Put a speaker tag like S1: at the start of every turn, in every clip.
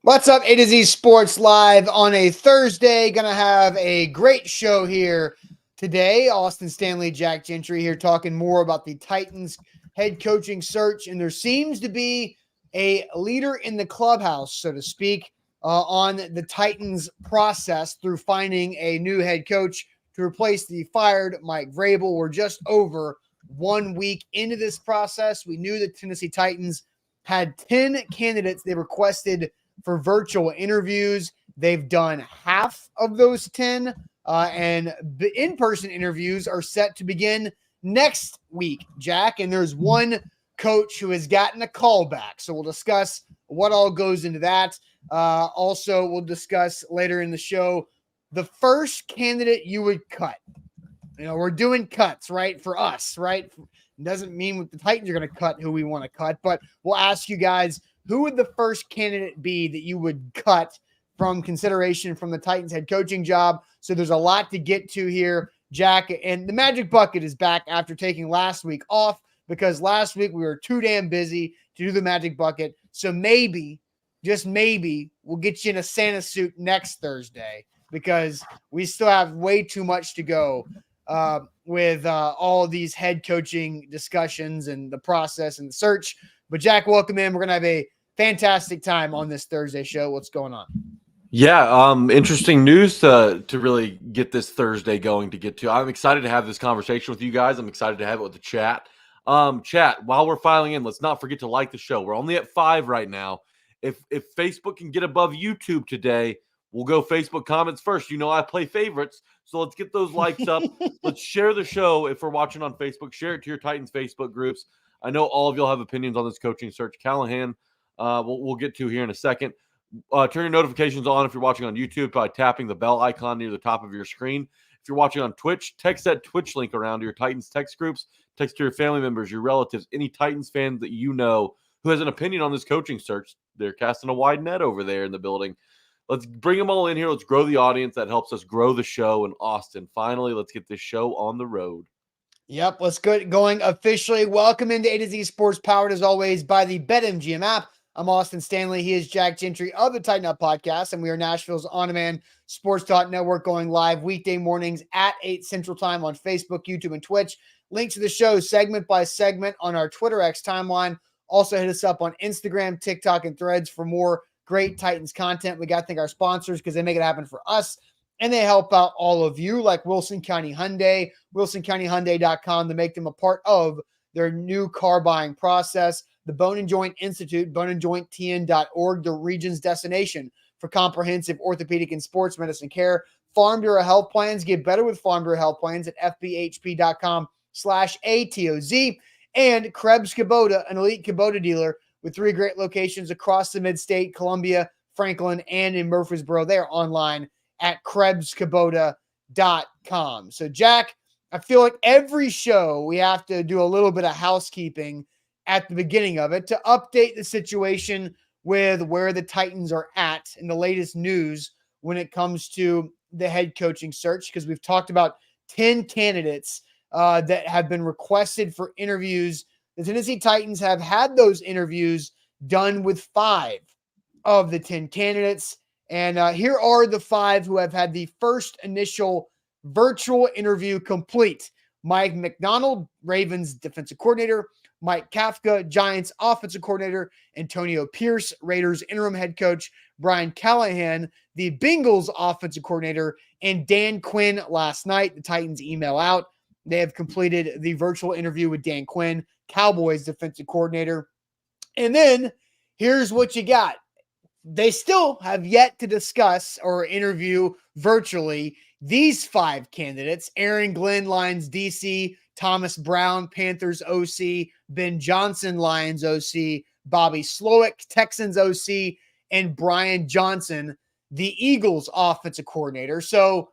S1: What's up, A to Z Sports Live on a Thursday. Gonna have a great show here today. Austin Stanley, Jack Gentry here talking more about the Titans head coaching search. And there seems to be a leader in the clubhouse, so to speak, on the Titans process through finding a new head coach to replace the fired Mike Vrabel. We're just over 1 week into this process. We knew the Tennessee Titans had 10 candidates they requested for virtual interviews. They've done half of those 10, and the in-person interviews are set to begin next week, Jack. And there's one coach who has gotten a call back. So we'll discuss what all goes into that. Also, we'll discuss later in the show the first candidate you would cut. You know, we're doing cuts, right, for us, right? It doesn't mean the Titans are going to cut who we want to cut, but we'll ask you guys, who would the first candidate be that you would cut from consideration from the Titans head coaching job? So there's a lot to get to here, Jack. And the Magic Bucket is back after taking last week off because last week we were too damn busy to do the Magic Bucket. So maybe, just maybe, we'll get you in a Santa suit next Thursday because we still have way too much to go with all of these head coaching discussions and the process and the search. But Jack, welcome in. We're going to have a fantastic time on this Thursday show. What's going on?
S2: Yeah, interesting news to really get this Thursday going to get to. I'm excited to have this conversation with you guys. I'm excited to have it with the chat. Chat, while we're filing in, let's not forget to like the show. We're only at 5 right now. If Facebook can get above YouTube today, we'll go Facebook comments first. You know I play favorites, so let's get those likes up. Let's share the show. If we're watching on Facebook, share it to your Titans Facebook groups. I know all of y'all have opinions on this coaching search. Callahan, we'll get to here in a second. Turn your notifications on if you're watching on YouTube by tapping the bell icon near the top of your screen. If you're watching on Twitch, text that Twitch link around to your Titans text groups. Text to your family members, your relatives, any Titans fan that you know who has an opinion on this coaching search. They're casting a wide net over there in the building. Let's bring them all in here. Let's grow the audience. That helps us grow the show in Austin. Finally, let's get this show on the road.
S1: Yep, let's get going officially. Welcome into A to Z Sports, powered as always by the BetMGM app. I'm Austin Stanley. He is Jack Gentry of the Tighten Up Podcast, and we are Nashville's on-demand sports network going live weekday mornings at 8 Central Time on Facebook, YouTube, and Twitch. Link to the show segment by segment on our Twitter X timeline. Also hit us up on Instagram, TikTok, and Threads for more great Titans content. We got to thank our sponsors because they make it happen for us. And they help out all of you, like Wilson County Hyundai, wilsoncountyhyundai.com, to make them a part of their new car buying process. The Bone and Joint Institute, boneandjointtn.org, the region's destination for comprehensive orthopedic and sports medicine care. Farm Bureau Health Plans, get better with Farm Bureau Health Plans at fbhp.com/ATOZ. And Krebs Kubota, an elite Kubota dealer with 3 great locations across the mid-state, Columbia, Franklin, and in Murfreesboro. They are online at KrebsKubota.com. So, Jack, I feel like every show we have to do a little bit of housekeeping at the beginning of it to update the situation with where the Titans are at in the latest news when it comes to the head coaching search, because we've talked about 10 candidates that have been requested for interviews. The Tennessee Titans have had those interviews done with 5 of the 10 candidates. And here are the 5 who have had the first initial virtual interview complete. Mike McDonald, Ravens defensive coordinator. Mike Kafka, Giants offensive coordinator. Antonio Pierce, Raiders interim head coach. Brian Callahan, the Bengals offensive coordinator. And Dan Quinn last night. The Titans email out. They have completed the virtual interview with Dan Quinn, Cowboys defensive coordinator. And then here's what you got. They still have yet to discuss or interview virtually these 5 candidates: Aaron Glenn, Lions DC; Thomas Brown, Panthers OC; Ben Johnson, Lions OC; Bobby Slowick, Texans OC; and Brian Johnson, the Eagles offensive coordinator. So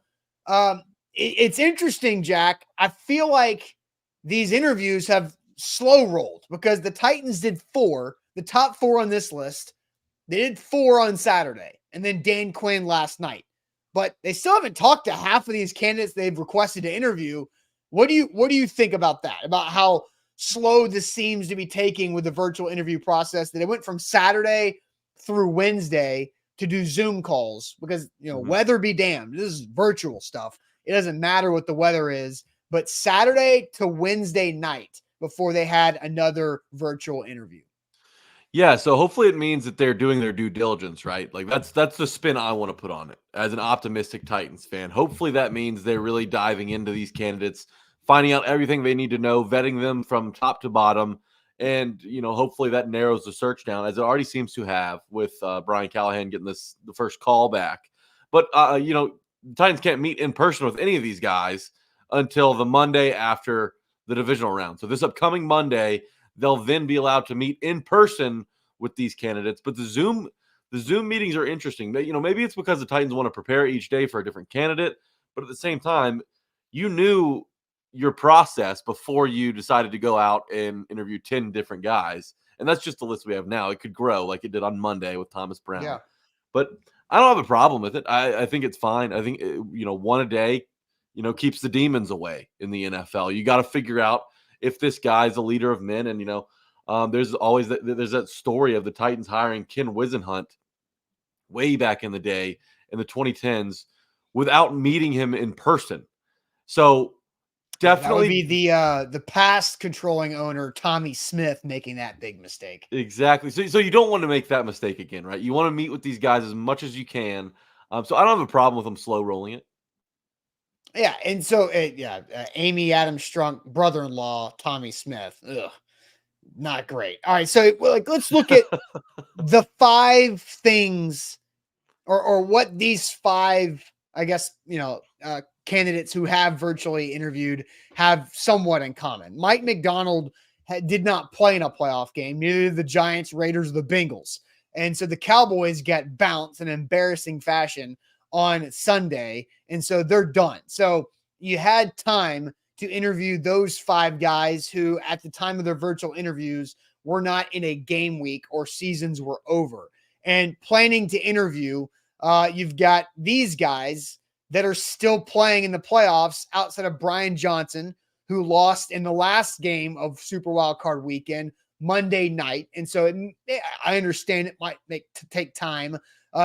S1: it's interesting, Jack. I feel like these interviews have slow rolled because the Titans did 4, the top 4 on this list. They did 4 on Saturday, and then Dan Quinn last night. But they still haven't talked to half of these candidates they've requested to interview. What do you think about that? About how slow this seems to be taking with the virtual interview process? That it went from Saturday through Wednesday, to do Zoom calls because,
S2: Mhm.
S1: weather be damned. This is virtual stuff. It doesn't matter what the weather is, but Saturday to Wednesday night before they had another virtual interview.
S2: Yeah, so hopefully it means that they're doing their due diligence, right? Like that's the spin I want to put on it as an optimistic Titans fan. Hopefully that means they're really diving into these candidates, finding out everything they need to know, vetting them from top to bottom, and hopefully that narrows the search down as it already seems to have with Brian Callahan getting the first call back. But the Titans can't meet in person with any of these guys until the Monday after the divisional round. So this upcoming Monday, they'll then be allowed to meet in person with these candidates. But the Zoom meetings are interesting. Maybe it's because the Titans want to prepare each day for a different candidate, but at the same time, you knew your process before you decided to go out and interview 10 different guys. And that's just the list we have now. It could grow like it did on Monday with Thomas Brown.
S1: Yeah.
S2: But I don't have a problem with it. I think it's fine. I think one a day, keeps the demons away in the NFL. You got to figure out if this guy's a leader of men. And there's always there's that story of the Titans hiring Ken Wisenhunt way back in the day in the 2010s without meeting him in person. So
S1: Yeah, that would
S2: definitely
S1: be the past controlling owner, Tommy Smith, making that big mistake.
S2: exactly. So you don't want to make that mistake again, right? You want to meet with these guys as much as you can. So I don't have a problem with them slow rolling it.
S1: Yeah, and so Amy Adams Strunk brother-in-law, Tommy Smith. Ugh, not great. All right, so let's look at the 5 things or what these 5, I guess, candidates who have virtually interviewed have somewhat in common. Mike McDonald did not play in a playoff game, neither did the Giants, Raiders, or the Bengals. And so the Cowboys get bounced in embarrassing fashion on Sunday. And so they're done. So you had time to interview those 5 guys who, at the time of their virtual interviews, were not in a game week or seasons were over. And planning to interview, you've got these guys that are still playing in the playoffs outside of Brian Johnson, who lost in the last game of Super Wildcard Weekend Monday night. And so I understand it might take time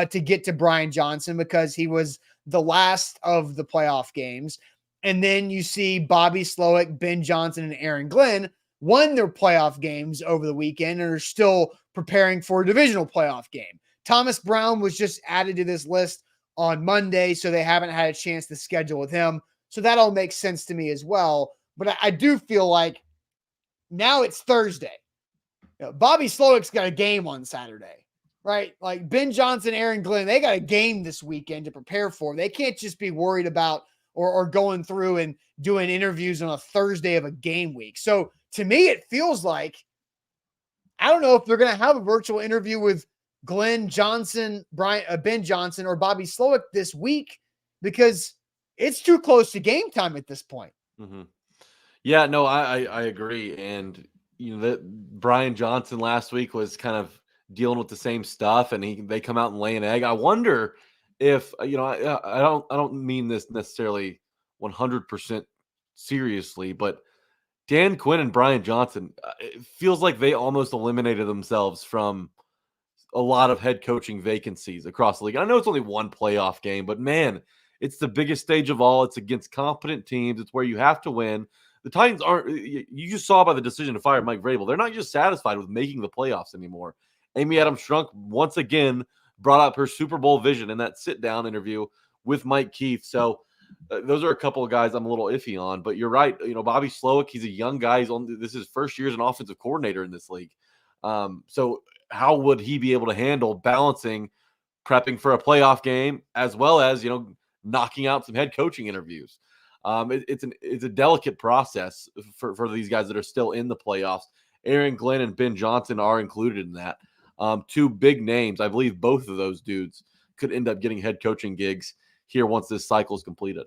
S1: to get to Brian Johnson because he was the last of the playoff games. And then you see Bobby Slowick, Ben Johnson, and Aaron Glenn won their playoff games over the weekend and are still preparing for a divisional playoff game. Thomas Brown was just added to this list on Monday, so they haven't had a chance to schedule with him. So that all makes sense to me as well. But I do feel like now it's Thursday. Bobby Slowick's got a game on Saturday, right? Like Ben Johnson, Aaron Glenn, they got a game this weekend to prepare for. They can't just be worried about or going through and doing interviews on a Thursday of a game week. So to me, it feels like, I don't know if they're going to have a virtual interview with Glenn Johnson, Ben Johnson, or Bobby Slowick this week because it's too close to game time at this point.
S2: Mm-hmm. Yeah, no, I agree. And that Brian Johnson last week was kind of dealing with the same stuff, and they come out and lay an egg. I wonder if I don't mean this necessarily 100% seriously, but Dan Quinn and Brian Johnson, it feels like they almost eliminated themselves from a lot of head coaching vacancies across the league. I know it's only one playoff game, but man, it's the biggest stage of all. It's against competent teams. It's where you have to win. The Titans aren't, you just saw by the decision to fire Mike Vrabel, they're not just satisfied with making the playoffs anymore. Amy Adams Strunk once again brought up her Super Bowl vision in that sit-down interview with Mike Keith. So those are a couple of guys I'm a little iffy on, but you're right. Bobby Slowick, he's a young guy. This is his first year as an offensive coordinator in this league. So how would he be able to handle balancing prepping for a playoff game as well as, knocking out some head coaching interviews? It's a delicate process for these guys that are still in the playoffs. Aaron Glenn and Ben Johnson are included in that. 2 big names. I believe both of those dudes could end up getting head coaching gigs here once this cycle is completed.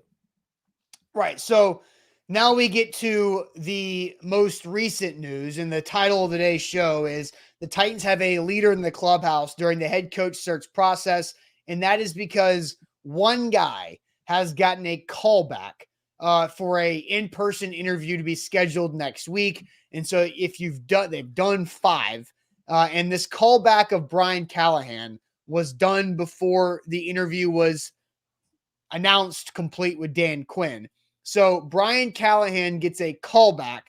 S1: Right. So now we get to the most recent news, and the title of today's show is the Titans have a leader in the clubhouse during the head coach search process, and that is because one guy has gotten a callback for a in-person interview to be scheduled next week. And so if they've done 5, and this callback of Brian Callahan was done before the interview was announced complete with Dan Quinn. So Brian Callahan gets a callback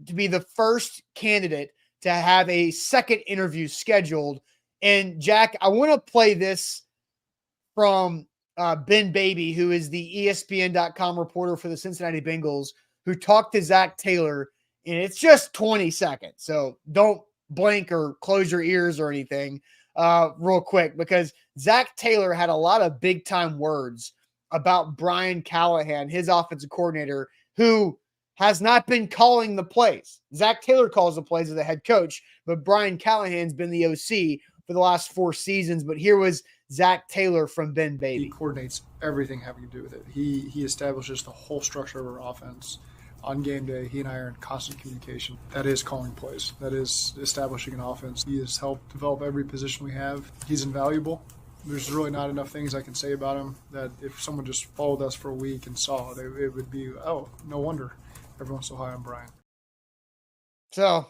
S1: to be the first candidate to have a second interview scheduled. And Jack, I want to play this from Ben Baby, who is the ESPN.com reporter for the Cincinnati Bengals, who talked to Zach Taylor, and it's just 20 seconds. So don't blink or close your ears or anything real quick, because Zach Taylor had a lot of big time words about Brian Callahan, his offensive coordinator, who has not been calling the plays. Zach Taylor calls the plays as the head coach, but Brian Callahan's been the OC for the last 4 seasons. But here was Zach Taylor from Ben Baby.
S3: He coordinates everything having to do with it. He establishes the whole structure of our offense. On game day, he and I are in constant communication. That is calling plays. That is establishing an offense. He has helped develop every position we have. He's invaluable. There's really not enough things I can say about him that if someone just followed us for a week and saw it, it would be, oh, no wonder everyone's so high on Brian.
S1: So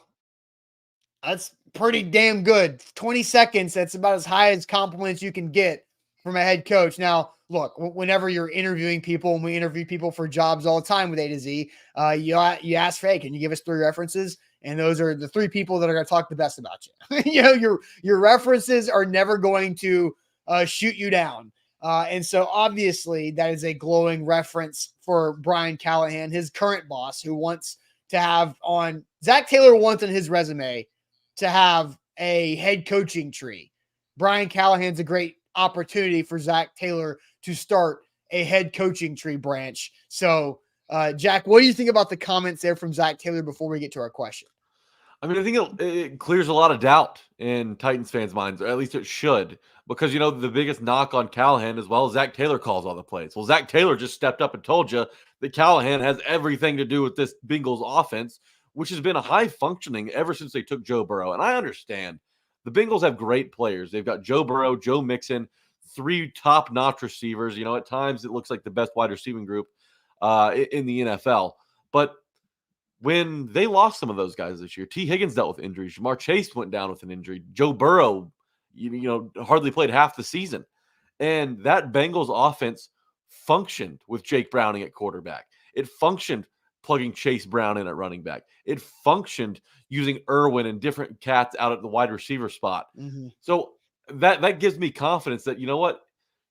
S1: that's pretty damn good. 20 seconds, that's about as high as compliments you can get from a head coach. Now, look, whenever you're interviewing people, and we interview people for jobs all the time with A to Z, you ask for, hey, can you give us 3 references? And those are the 3 people that are going to talk the best about you. You know, your references are never going to shoot you down. And so obviously that is a glowing reference for Brian Callahan, his current boss, who wants to have on Zach Taylor wants on his resume to have a head coaching tree. Brian Callahan's a great opportunity for Zach Taylor to start a head coaching tree branch. So, Jack, what do you think about the comments there from Zach Taylor before we get to our question?
S2: I mean, I think it clears a lot of doubt in Titans fans' minds, or at least it should, because, you know, the biggest knock on Callahan as well, Zach Taylor calls all the plays. Well, Zach Taylor just stepped up and told you that Callahan has everything to do with this Bengals offense, which has been a high functioning ever since they took Joe Burrow. And I understand the Bengals have great players. They've got Joe Burrow, Joe Mixon, 3 top-notch receivers. You know, at times it looks like the best wide receiving group in the NFL. But when they lost some of those guys this year, T. Higgins dealt with injuries. Jamar Chase went down with an injury. Joe Burrow, you know, hardly played half the season. And that Bengals offense functioned with Jake Browning at quarterback. It functioned plugging Chase Brown in at running back. It functioned using Irwin and different cats out at the wide receiver spot.
S1: Mm-hmm.
S2: So that gives me confidence that, you know what?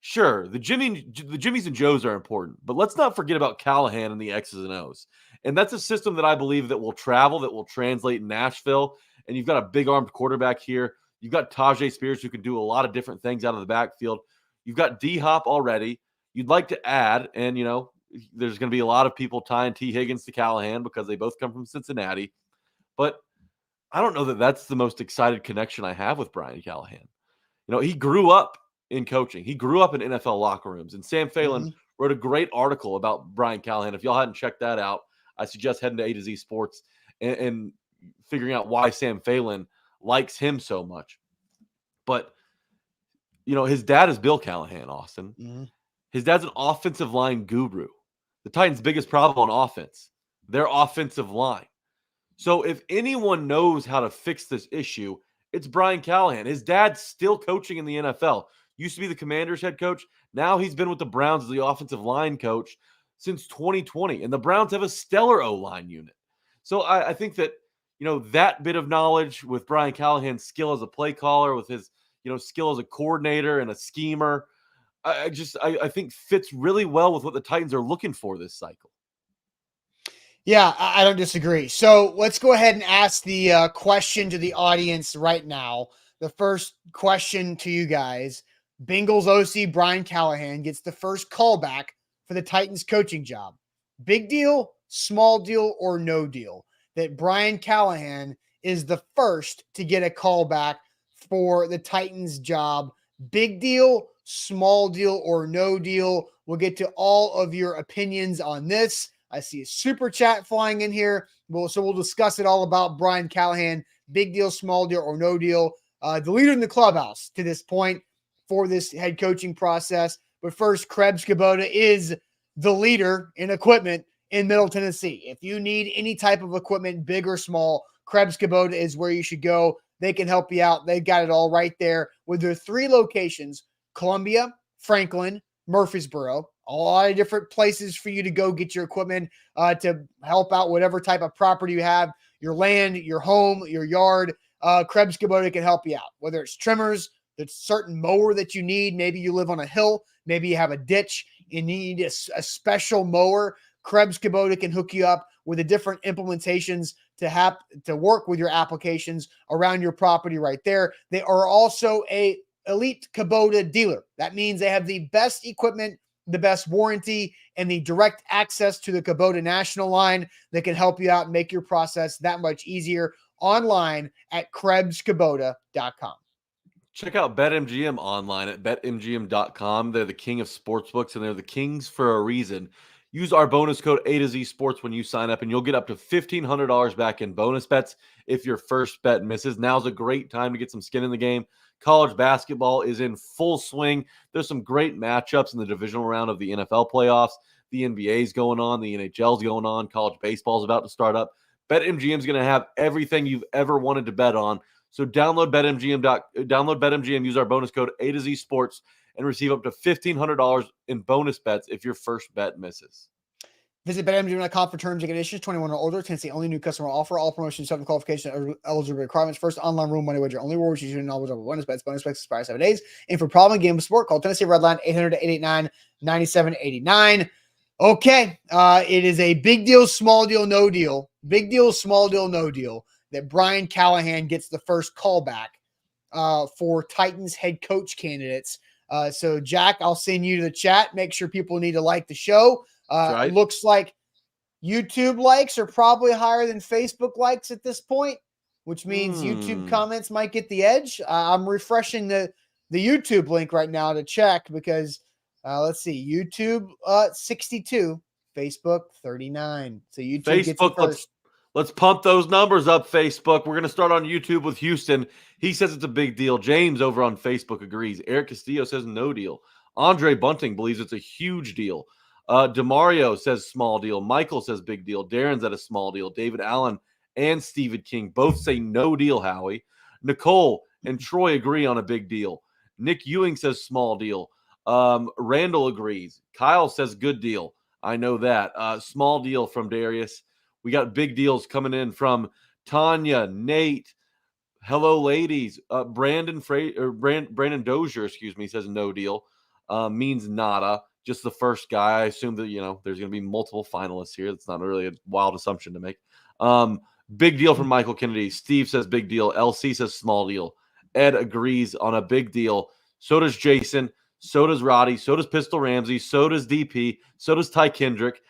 S2: Sure, the Jimmies and Joes are important, but let's not forget about Callahan and the X's and O's. And that's a system that I believe that will travel, that will translate in Nashville. And you've got a big-armed quarterback here. You've got Tajay Spears, who can do a lot of different things out of the backfield. You've got D-Hop already. You'd like to add, and, you know, there's going to be a lot of people tying T. Higgins to Callahan because they both come from Cincinnati. But I don't know that that's the most excited connection I have with Brian Callahan. You know, he grew up in coaching. He grew up in NFL locker rooms. And Sam Phelan wrote a great article about Brian Callahan. If y'all hadn't checked that out, I suggest heading to A to Z Sports and figuring out why Sam Phelan likes him so much. But, you know, his dad is Bill Callahan, Austin.
S1: Mm-hmm.
S2: His dad's an offensive line guru. The Titans' biggest problem on offense, their offensive line. So if anyone knows how to fix this issue, it's Brian Callahan. His dad's still coaching in the NFL. Used to be the Commanders head coach. Now he's been with the Browns as the offensive line coach since 2020. And the Browns have a stellar O-line unit. So I think that, you know, that bit of knowledge with Brian Callahan's skill as a play caller, with his, you know, skill as a coordinator and a schemer, I think fits really well with what the Titans are looking for this cycle.
S1: Yeah, I don't disagree. So let's go ahead and ask the question to the audience right now. The first question to you guys: Bengals OC Brian Callahan gets the first callback for the Titans coaching job. Big deal, small deal, or no deal that Brian Callahan is the first to get a callback for the Titans job? Big deal, small deal, or no deal? We'll get to all of your opinions on this. I see a super chat flying in here. So we'll discuss it all about Brian Callahan. Big deal, small deal, or no deal. The leader in the clubhouse to this point for this head coaching process. But first, Krebs Kubota is the leader in equipment in Middle Tennessee. If you need any type of equipment, big or small, Krebs Kubota is where you should go. They can help you out. They've got it all right there with their 3 locations, Columbia, Franklin, Murfreesboro, a lot of different places for you to go get your equipment to help out whatever type of property you have, your land, your home, your yard. Krebs Kubota can help you out, whether it's trimmers, there's certain mower that you need. Maybe you live on a hill, maybe you have a ditch, you need a special mower. Krebs Kubota can hook you up with the different implementations to work with your applications around your property right there. They are also a elite Kubota dealer. That means they have the best equipment, the best warranty, and the direct access to the Kubota national line that can help you out and make your process that much easier online at KrebsKubota.com.
S2: Check out BetMGM online at betmgm.com. They're the king of sportsbooks, and they're the kings for a reason. Use our bonus code A to Z Sports when you sign up, and you'll get up to $1,500 back in bonus bets if your first bet misses. Now's a great time to get some skin in the game. College basketball is in full swing. There's some great matchups in the divisional round of the NFL playoffs. The NBA's going on. The NHL's going on. College baseball's about to start up. BetMGM's going to have everything you've ever wanted to bet on. So download BetMGM, use our bonus code A to Z Sports, and receive up to $1,500 in bonus bets if your first bet misses.
S1: Visit BetMGM.com for terms and conditions. 21 or older. Tennessee only new customer offer. All promotions, subject to qualification, eligibility requirements. First online rule money wager only. Rewards usually knowledge of bonus bets. Bonus bets expire 7 days. And for problem game of sport, call Tennessee Redline 800-889-9789. Okay, it is a big deal, small deal, no deal. Big deal, small deal, no deal. That Brian Callahan gets the first callback for Titans head coach candidates. So, Jack, I'll send you to the chat. Make sure people need to like the show.
S2: Right.
S1: It looks like YouTube likes are probably higher than Facebook likes at this point, which means YouTube comments might get the edge. I'm refreshing the YouTube link right now to check because, let's see, YouTube 62, Facebook 39. So YouTube gets it first.
S2: Let's pump those numbers up, Facebook. We're going to start on YouTube with Houston. He says it's a big deal. James over on Facebook agrees. Eric Castillo says no deal. Andre Bunting believes it's a huge deal. DeMario says small deal. Michael says big deal. Darren's at a small deal. David Allen and Stephen King both say no deal, Howie. Nicole and Troy agree on a big deal. Nick Ewing says small deal. Randall agrees. Kyle says good deal. I know that. Small deal from Darius. We got big deals coming in from Tanya, Nate. Hello, ladies. Brandon Dozier, says no deal. Means nada. Just the first guy. I assume that, there's going to be multiple finalists here. That's not really a wild assumption to make. Big deal from Michael Kennedy. Steve says big deal. LC says small deal. Ed agrees on a big deal. So does Jason. So does Roddy. So does Pistol Ramsey. So does DP. So does Ty Kendrick.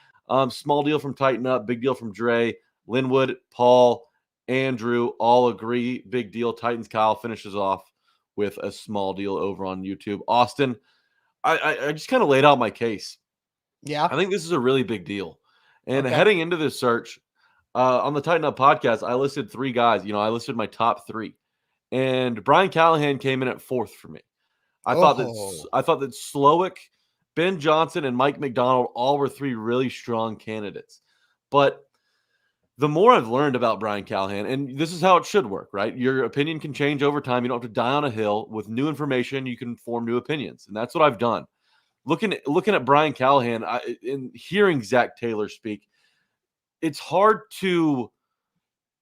S2: Small deal from Tighten Up. Big deal from Dre. Linwood, Paul, Andrew all agree. Big deal. Titans Kyle finishes off with a small deal over on YouTube. Austin, I just kind of laid out my case.
S1: Yeah.
S2: I think this is a really big deal. And heading into this search, on the Tighten Up podcast, I listed 3 guys. I listed my top 3. And Brian Callahan came in at 4th for me. I thought that Slowick, Ben Johnson, and Mike McDonald all were 3 really strong candidates. But the more I've learned about Brian Callahan, and this is how it should work, right? Your opinion can change over time. You don't have to die on a hill. With new information, you can form new opinions. And that's what I've done. Looking at Brian Callahan and hearing Zach Taylor speak, it's hard to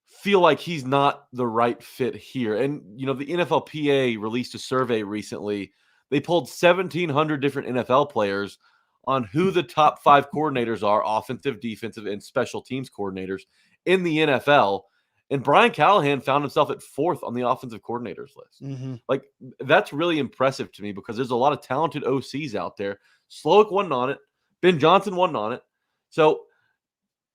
S2: feel like he's not the right fit here. And, the NFLPA released a survey recently. They pulled 1,700 different NFL players on who the top 5 coordinators are, offensive, defensive, and special teams coordinators in the NFL. And Brian Callahan found himself at 4th on the offensive coordinators list.
S1: Mm-hmm.
S2: Like, that's really impressive to me because there's a lot of talented OCs out there. Slowick wasn't on it. Ben Johnson wasn't on it. So,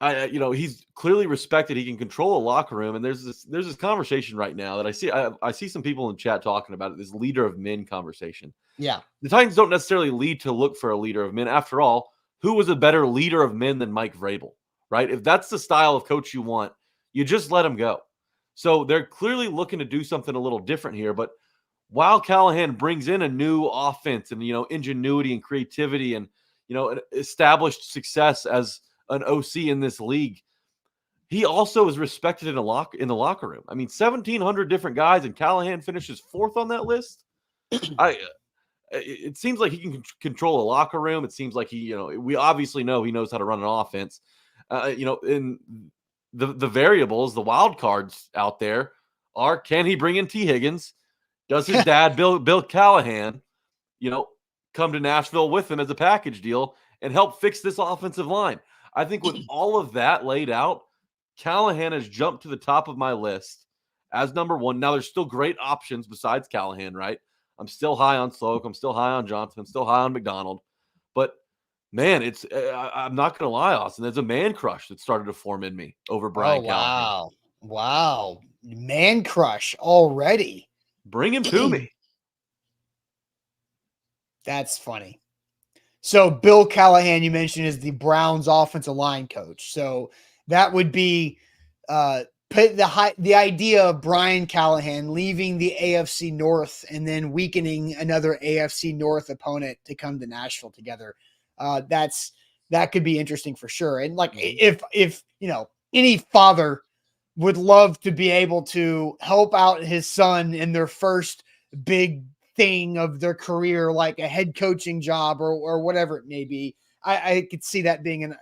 S2: he's clearly respected. He can control a locker room. And there's this conversation right now that I see. I see some people in chat talking about it, this leader of men conversation.
S1: Yeah.
S2: The Titans don't necessarily lead to look for a leader of men. After all, who was a better leader of men than Mike Vrabel, right? If that's the style of coach you want, you just let him go. So they're clearly looking to do something a little different here. But while Callahan brings in a new offense and, ingenuity and creativity and, an established success as an OC in this league, he also is respected in the locker room. I mean, 1,700 different guys, and Callahan finishes 4th on that list. It seems like he can control a locker room. It seems like we obviously know he knows how to run an offense. In the variables, the wild cards out there are: can he bring in T. Higgins? Does his dad, Bill Callahan, come to Nashville with him as a package deal and help fix this offensive line? I think with all of that laid out, Callahan has jumped to the top of my list as number one. Now, there's still great options besides Callahan, right? I'm still high on Sloak. I'm still high on Johnson. I'm still high on McDonald. But, man, I'm not going to lie, Austin. There's a man crush that started to form in me over Brian Callahan.
S1: Wow. Wow. Man crush already.
S2: Bring him to me.
S1: That's funny. So Bill Callahan, you mentioned, is the Browns offensive line coach. So that would be the idea of Brian Callahan leaving the AFC North and then weakening another AFC North opponent to come to Nashville together. That could be interesting for sure. And like if any father would love to be able to help out his son in their first big thing of their career, like a head coaching job or whatever it may be, I could see that being an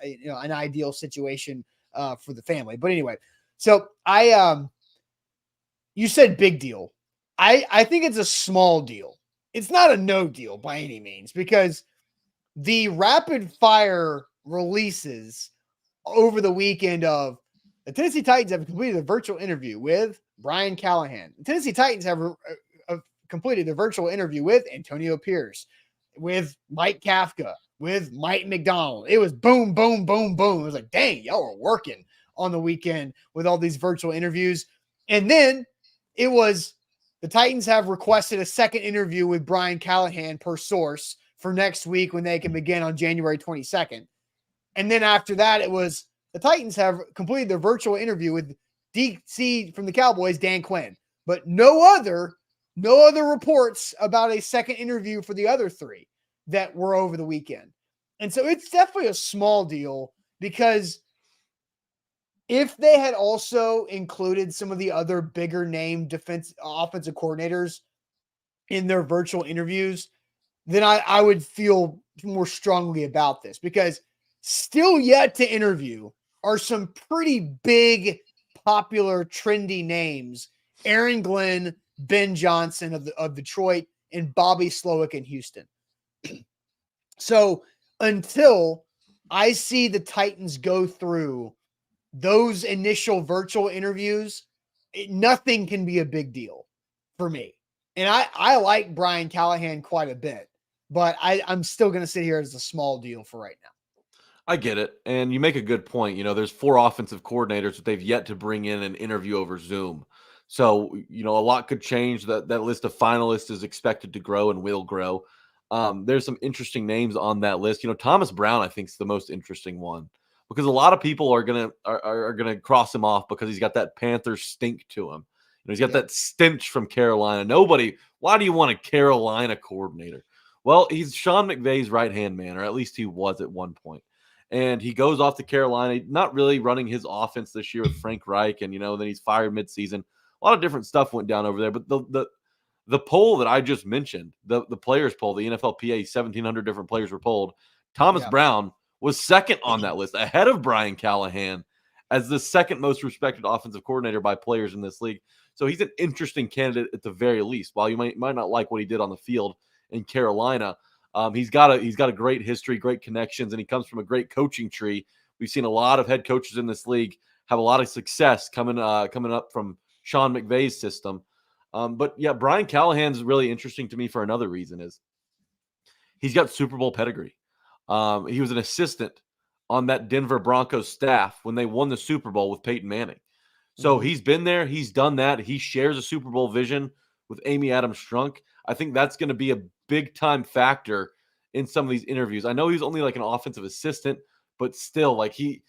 S1: ideal situation for the family. But anyway, so you said big deal. I think it's a small deal. It's not a no deal by any means, because the rapid fire releases over the weekend of the Tennessee Titans have completed a virtual interview with Brian Callahan. The Tennessee Titans have completed a virtual interview with Antonio Pierce, with Mike Kafka, with Mike McDonald. It was boom, boom, boom, boom. It was like, dang, y'all were working on the weekend with all these virtual interviews. And then it was the Titans have requested a second interview with Brian Callahan per source for next week when they can begin on January 22nd. And then after that, it was the Titans have completed their virtual interview with DC from the Cowboys, Dan Quinn, but no other reports about a second interview for the other three that were over the weekend. And so it's definitely a small deal, because if they had also included some of the other bigger name offensive coordinators in their virtual interviews, then I would feel more strongly about this, because still yet to interview are some pretty big, popular, trendy names: Aaron Glenn, Ben Johnson of Detroit, and Bobby Slowick in Houston. So until I see the Titans go through those initial virtual interviews, nothing can be a big deal for me. And I like Brian Callahan quite a bit, but I'm still going to sit here as a small deal for right now.
S2: I get it. And you make a good point. There's 4 offensive coordinators that they've yet to bring in an interview over Zoom. So, a lot could change. That list of finalists is expected to grow and will grow. There's some interesting names on that list. Thomas Brown, I think, is the most interesting one, because a lot of people are gonna cross him off because he's got that Panther stink to him. He's got that stench from Carolina. Why do you want a Carolina coordinator? Well, he's Sean McVay's right-hand man, or at least he was at one point. And he goes off to Carolina, not really running his offense this year with Frank Reich, and then he's fired midseason. A lot of different stuff went down over there. But the poll that I just mentioned, the players poll, the NFLPA, 1,700 different players were polled. Thomas Brown was second on that list, ahead of Brian Callahan as the second most respected offensive coordinator by players in this league. So he's an interesting candidate at the very least. While you might not like what he did on the field in Carolina, he's got a great history, great connections, and he comes from a great coaching tree. We've seen a lot of head coaches in this league have a lot of success coming up from Sean McVay's system. But yeah, Brian Callahan's really interesting to me for another reason: is he's got Super Bowl pedigree. He was an assistant on that Denver Broncos staff when they won the Super Bowl with Peyton Manning. So he's been there. He's done that. He shares a Super Bowl vision with Amy Adams Strunk. I think that's going to be a big-time factor in some of these interviews. I know he's only like an offensive assistant, but still, like he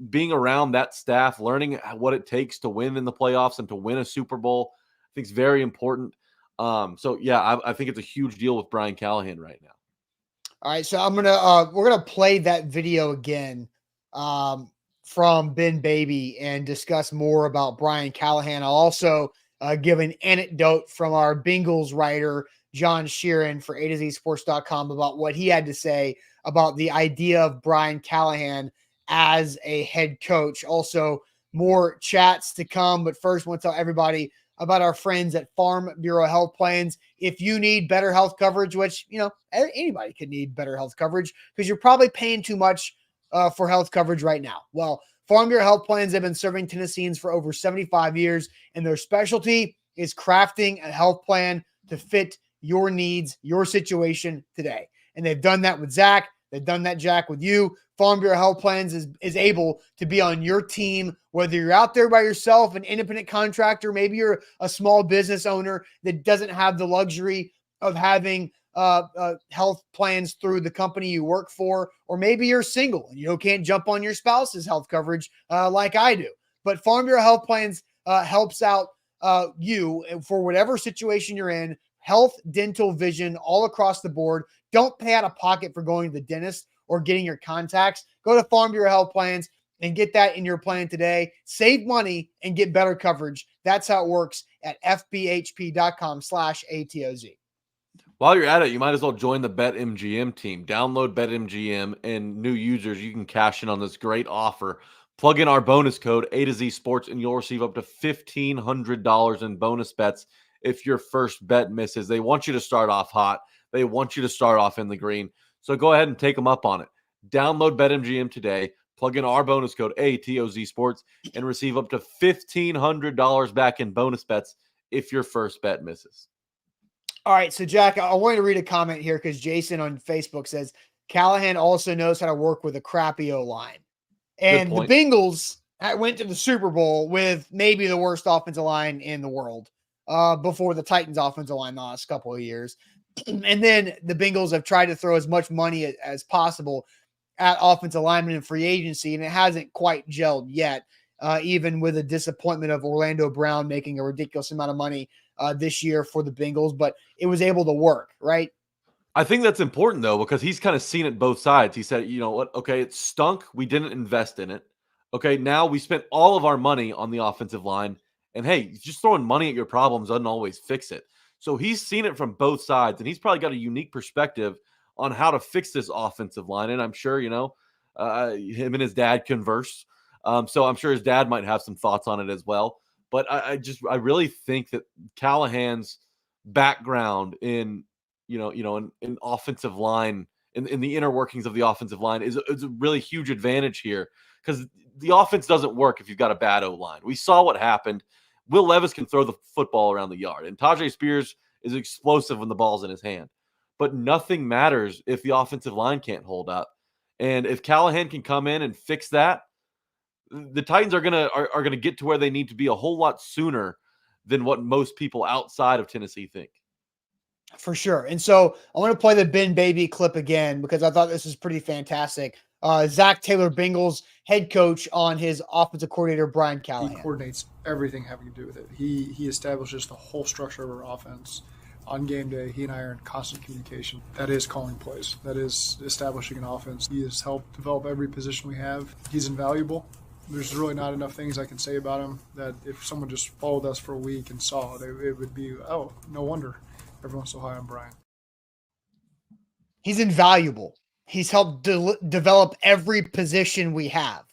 S2: being around that staff, learning what it takes to win in the playoffs and to win a Super Bowl, I think is very important. So yeah, I think it's a huge deal with Brian Callahan right now.
S1: All right, so we're gonna play that video again from Ben Baby and discuss more about Brian Callahan. I'll also give an anecdote from our Bengals writer, John Sheeran, for A to Z Sports.com about what he had to say about the idea of Brian Callahan as a head coach. Also, more chats to come. But first, I want to tell everybody about our friends at Farm Bureau Health Plans. If you need better health coverage, which, anybody could need better health coverage because you're probably paying too much for health coverage right now. Well, Farm Bureau Health Plans have been serving Tennesseans for over 75 years, and their specialty is crafting a health plan to fit your needs, your situation today. And they've done that with Zach. They've done that, Jack, with you. Farm Bureau Health Plans is able to be on your team, whether you're out there by yourself, an independent contractor, maybe you're a small business owner that doesn't have the luxury of having health plans through the company you work for, or maybe you're single and you can't jump on your spouse's health coverage like I do. But Farm Bureau Health Plans helps out you for whatever situation you're in. Health, dental, vision, all across the board. Don't pay out of pocket for going to the dentist or getting your contacts. Go to Farm Bureau Health Plans and get that in your plan today. Save money and get better coverage. That's how it works at fbhp.com/ATOZ.
S2: While you're at it, you might as well join the BetMGM team. Download BetMGM, and new users, you can cash in on this great offer. Plug in our bonus code A to Z Sports, and you'll receive up to $1,500 in bonus bets if your first bet misses. They want you to start off hot. They want you to start off in the green. So go ahead and take them up on it. Download BetMGM today. Plug in our bonus code ATOZ Sports and receive up to $1,500 back in bonus bets if your first bet misses.
S1: All right, so Jack, I wanted to read a comment here because Jason on Facebook says Callahan also knows how to work with a crappy O-line. And the Bengals went to the Super Bowl with maybe the worst offensive line in the world before the Titans offensive line the last couple of years. And then the Bengals have tried to throw as much money as possible at offensive linemen in free agency, and it hasn't quite gelled yet, even with the disappointment of Orlando Brown making a ridiculous amount of money this year for the Bengals, but it was able to work, right?
S2: I think that's important, though, because he's kind of seen it both sides. He said, you know what? Okay, it stunk. We didn't invest in it. Okay, now we spent all of our money on the offensive line. And hey, just throwing money at your problems doesn't always fix it. So he's seen it from both sides, and he's probably got a unique perspective on how to fix this offensive line. And I'm sure, him and his dad converse. So I'm sure his dad might have some thoughts on it as well. But I really think that Callahan's background in in offensive line, in the inner workings of the offensive line is a really huge advantage here, because the offense doesn't work if you've got a bad O-line. We saw what happened. Will Levis can throw the football around the yard, and Tajay Spears is explosive when the ball's in his hand. But nothing matters if the offensive line can't hold up. And if Callahan can come in and fix that, the Titans are gonna get to where they need to be a whole lot sooner than what most people outside of Tennessee think.
S1: For sure. And so I want to play the Ben Baby clip again because I thought this was pretty fantastic. Zach Taylor, Bengals head coach, on his offensive coordinator, Brian Callahan.
S3: He coordinates everything having to do with it. He establishes the whole structure of our offense. On game day, he and I are in constant communication. That is calling plays. That is establishing an offense. He has helped develop every position we have. He's invaluable. There's really not enough things I can say about him that if someone just followed us for a week and saw it, it would be, oh, no wonder everyone's so high on Brian.
S1: He's invaluable. He's helped develop every position we have.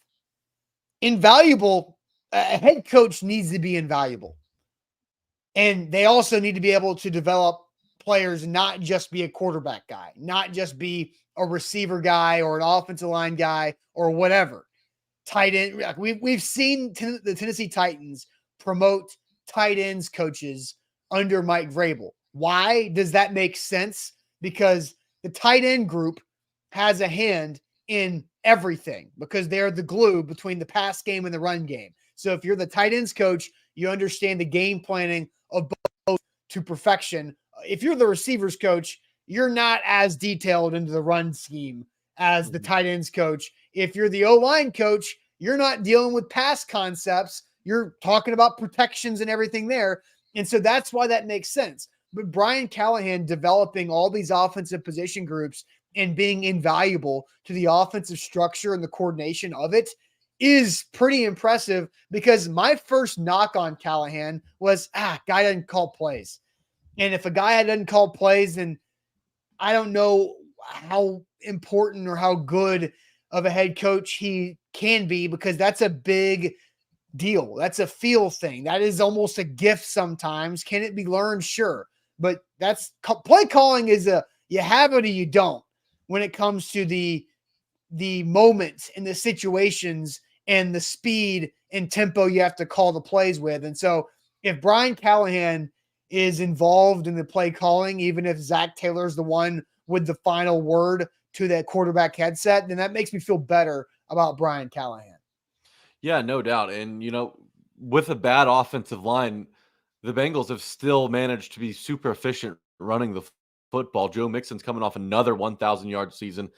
S1: Invaluable, a head coach needs to be invaluable. And they also need to be able to develop players, not just be a quarterback guy, not just be a receiver guy or an offensive line guy or whatever. Tight end. Like we've seen the Tennessee Titans promote tight ends coaches under Mike Vrabel. Why does that make sense? Because the tight end group has a hand in everything because they're the glue between the pass game and the run game. So if you're the tight ends coach, you understand the game planning of both to perfection. If you're the receivers coach, you're not as detailed into the run scheme as the tight ends coach. If you're the O-line coach, you're not dealing with pass concepts. You're talking about protections and everything there. And so that's why that makes sense. But Brian Callahan developing all these offensive position groups and being invaluable to the offensive structure and the coordination of it is pretty impressive, because my first knock on Callahan was, guy doesn't call plays. And if a guy doesn't call plays, then I don't know how important or how good of a head coach he can be, because that's a big deal. That's a feel thing. That is almost a gift sometimes. Can it be learned? Sure. But that's play calling is you have it or you don't when it comes to the moments and the situations and the speed and tempo you have to call the plays with. And so if Brian Callahan is involved in the play calling, even if Zach Taylor's the one with the final word to that quarterback headset, then that makes me feel better about Brian Callahan.
S2: Yeah, no doubt. And, with a bad offensive line, the Bengals have still managed to be super efficient running the football. Joe Mixon's coming off another 1,000-yard season.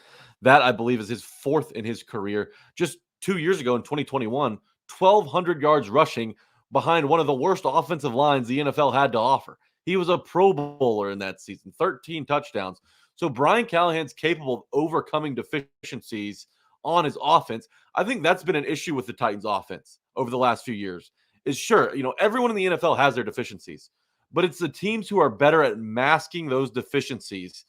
S2: That, I believe, is his fourth in his career. Just 2 years ago in 2021, 1,200 yards rushing behind one of the worst offensive lines the NFL had to offer. He was a Pro Bowler in that season, 13 touchdowns. So Brian Callahan's capable of overcoming deficiencies on his offense. I think that's been an issue with the Titans offense over the last few years. Is sure, everyone in the NFL has their deficiencies, but it's the teams who are better at masking those deficiencies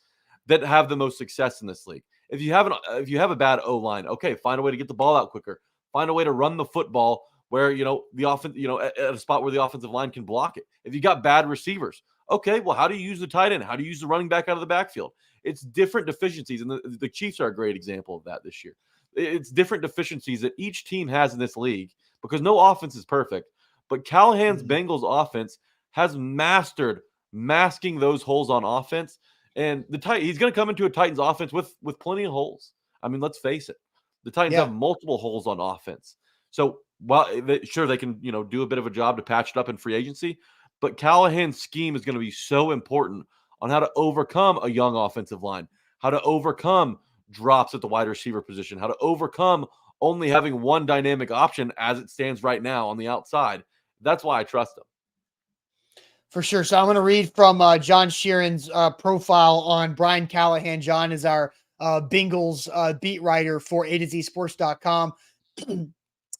S2: that have the most success in this league. If you have a bad O-line, okay, find a way to get the ball out quicker. Find a way to run the football where, the offense, at a spot where the offensive line can block it. If you got bad receivers, okay, well, how do you use the tight end? How do you use the running back out of the backfield? It's different deficiencies, and the Chiefs are a great example of that this year. It's different deficiencies that each team has in this league, because no offense is perfect. But Callahan's Bengals offense has mastered masking those holes on offense. And he's going to come into a Titans offense with plenty of holes. I mean, let's face it. The Titans have multiple holes on offense. So, sure, they can, do a bit of a job to patch it up in free agency. But Callahan's scheme is going to be so important on how to overcome a young offensive line, how to overcome drops at the wide receiver position, how to overcome only having one dynamic option as it stands right now on the outside. That's why I trust him.
S1: For sure. So I'm going to read from John Sheeran's profile on Brian Callahan. John is our Bengals beat writer for A2ZSports.com.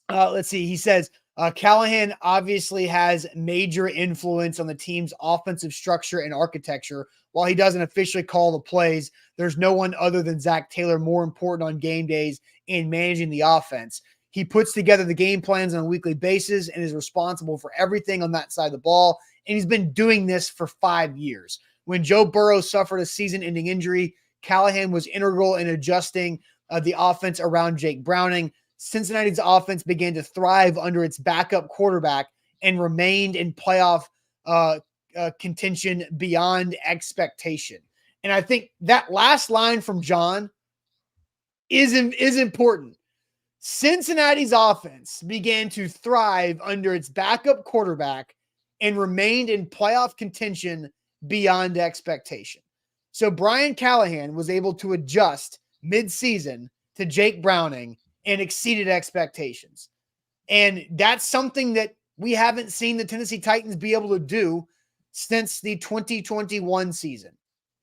S1: Let's see. He says, Callahan obviously has major influence on the team's offensive structure and architecture. While he doesn't officially call the plays, there's no one other than Zach Taylor more important on game days in managing the offense. He puts together the game plans on a weekly basis and is responsible for everything on that side of the ball. And he's been doing this for 5 years. When Joe Burrow suffered a season-ending injury, Callahan was integral in adjusting the offense around Jake Browning. Cincinnati's offense began to thrive under its backup quarterback and remained in playoff contention beyond expectation. And I think that last line from John is important. Cincinnati's offense began to thrive under its backup quarterback and remained in playoff contention beyond expectation. So Brian Callahan was able to adjust mid-season to Jake Browning and exceeded expectations. And that's something that we haven't seen the Tennessee Titans be able to do since the 2021 season.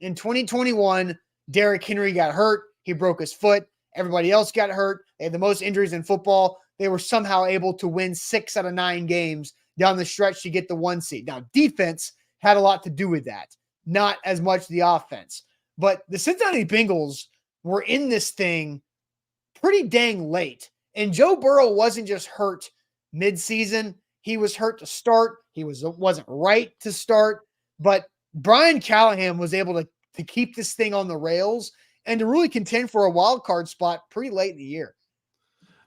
S1: In 2021, Derrick Henry got hurt. He broke his foot. Everybody else got hurt. They had the most injuries in football. They were somehow able to win 6 out of 9 games down the stretch to get the 1 seed. Now, defense had a lot to do with that, not as much the offense. But the Cincinnati Bengals were in this thing pretty dang late. And Joe Burrow wasn't just hurt midseason. He was hurt to start. He wasn't right to start. But Brian Callahan was able to keep this thing on the rails and to really contend for a wild card spot pretty late in the year.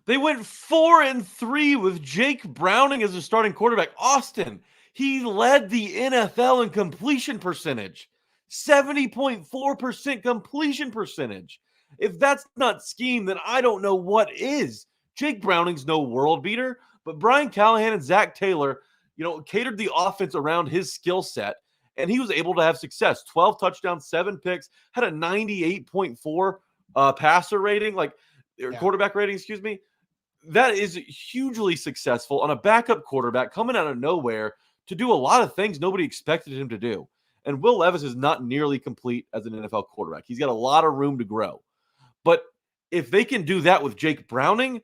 S2: They went 4-3 with Jake Browning as a starting quarterback. Austin, he led the NFL in completion percentage. 70.4% completion percentage. If that's not scheme, then I don't know what is. Jake Browning's no world beater, but Brian Callahan and Zach Taylor, catered the offense around his skill set, and he was able to have success. 12 touchdowns, 7 picks, had a 98.4 passer rating, quarterback rating, excuse me. That is hugely successful on a backup quarterback coming out of nowhere to do a lot of things nobody expected him to do. And Will Levis is not nearly complete as an NFL quarterback. He's got a lot of room to grow. But if they can do that with Jake Browning,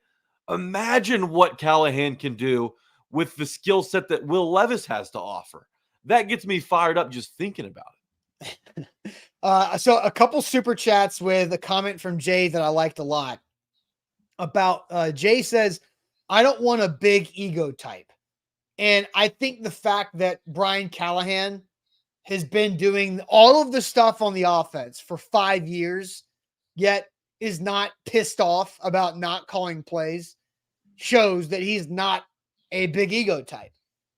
S2: Imagine what Callahan can do with the skill set that Will Levis has to offer. That gets me fired up just thinking about it.
S1: So a couple super chats with a comment from Jay that I liked a lot about Jay says, I don't want a big ego type. And I think the fact that Brian Callahan has been doing all of the stuff on the offense for 5 years, yet is not pissed off about not calling plays, shows that he's not a big ego type,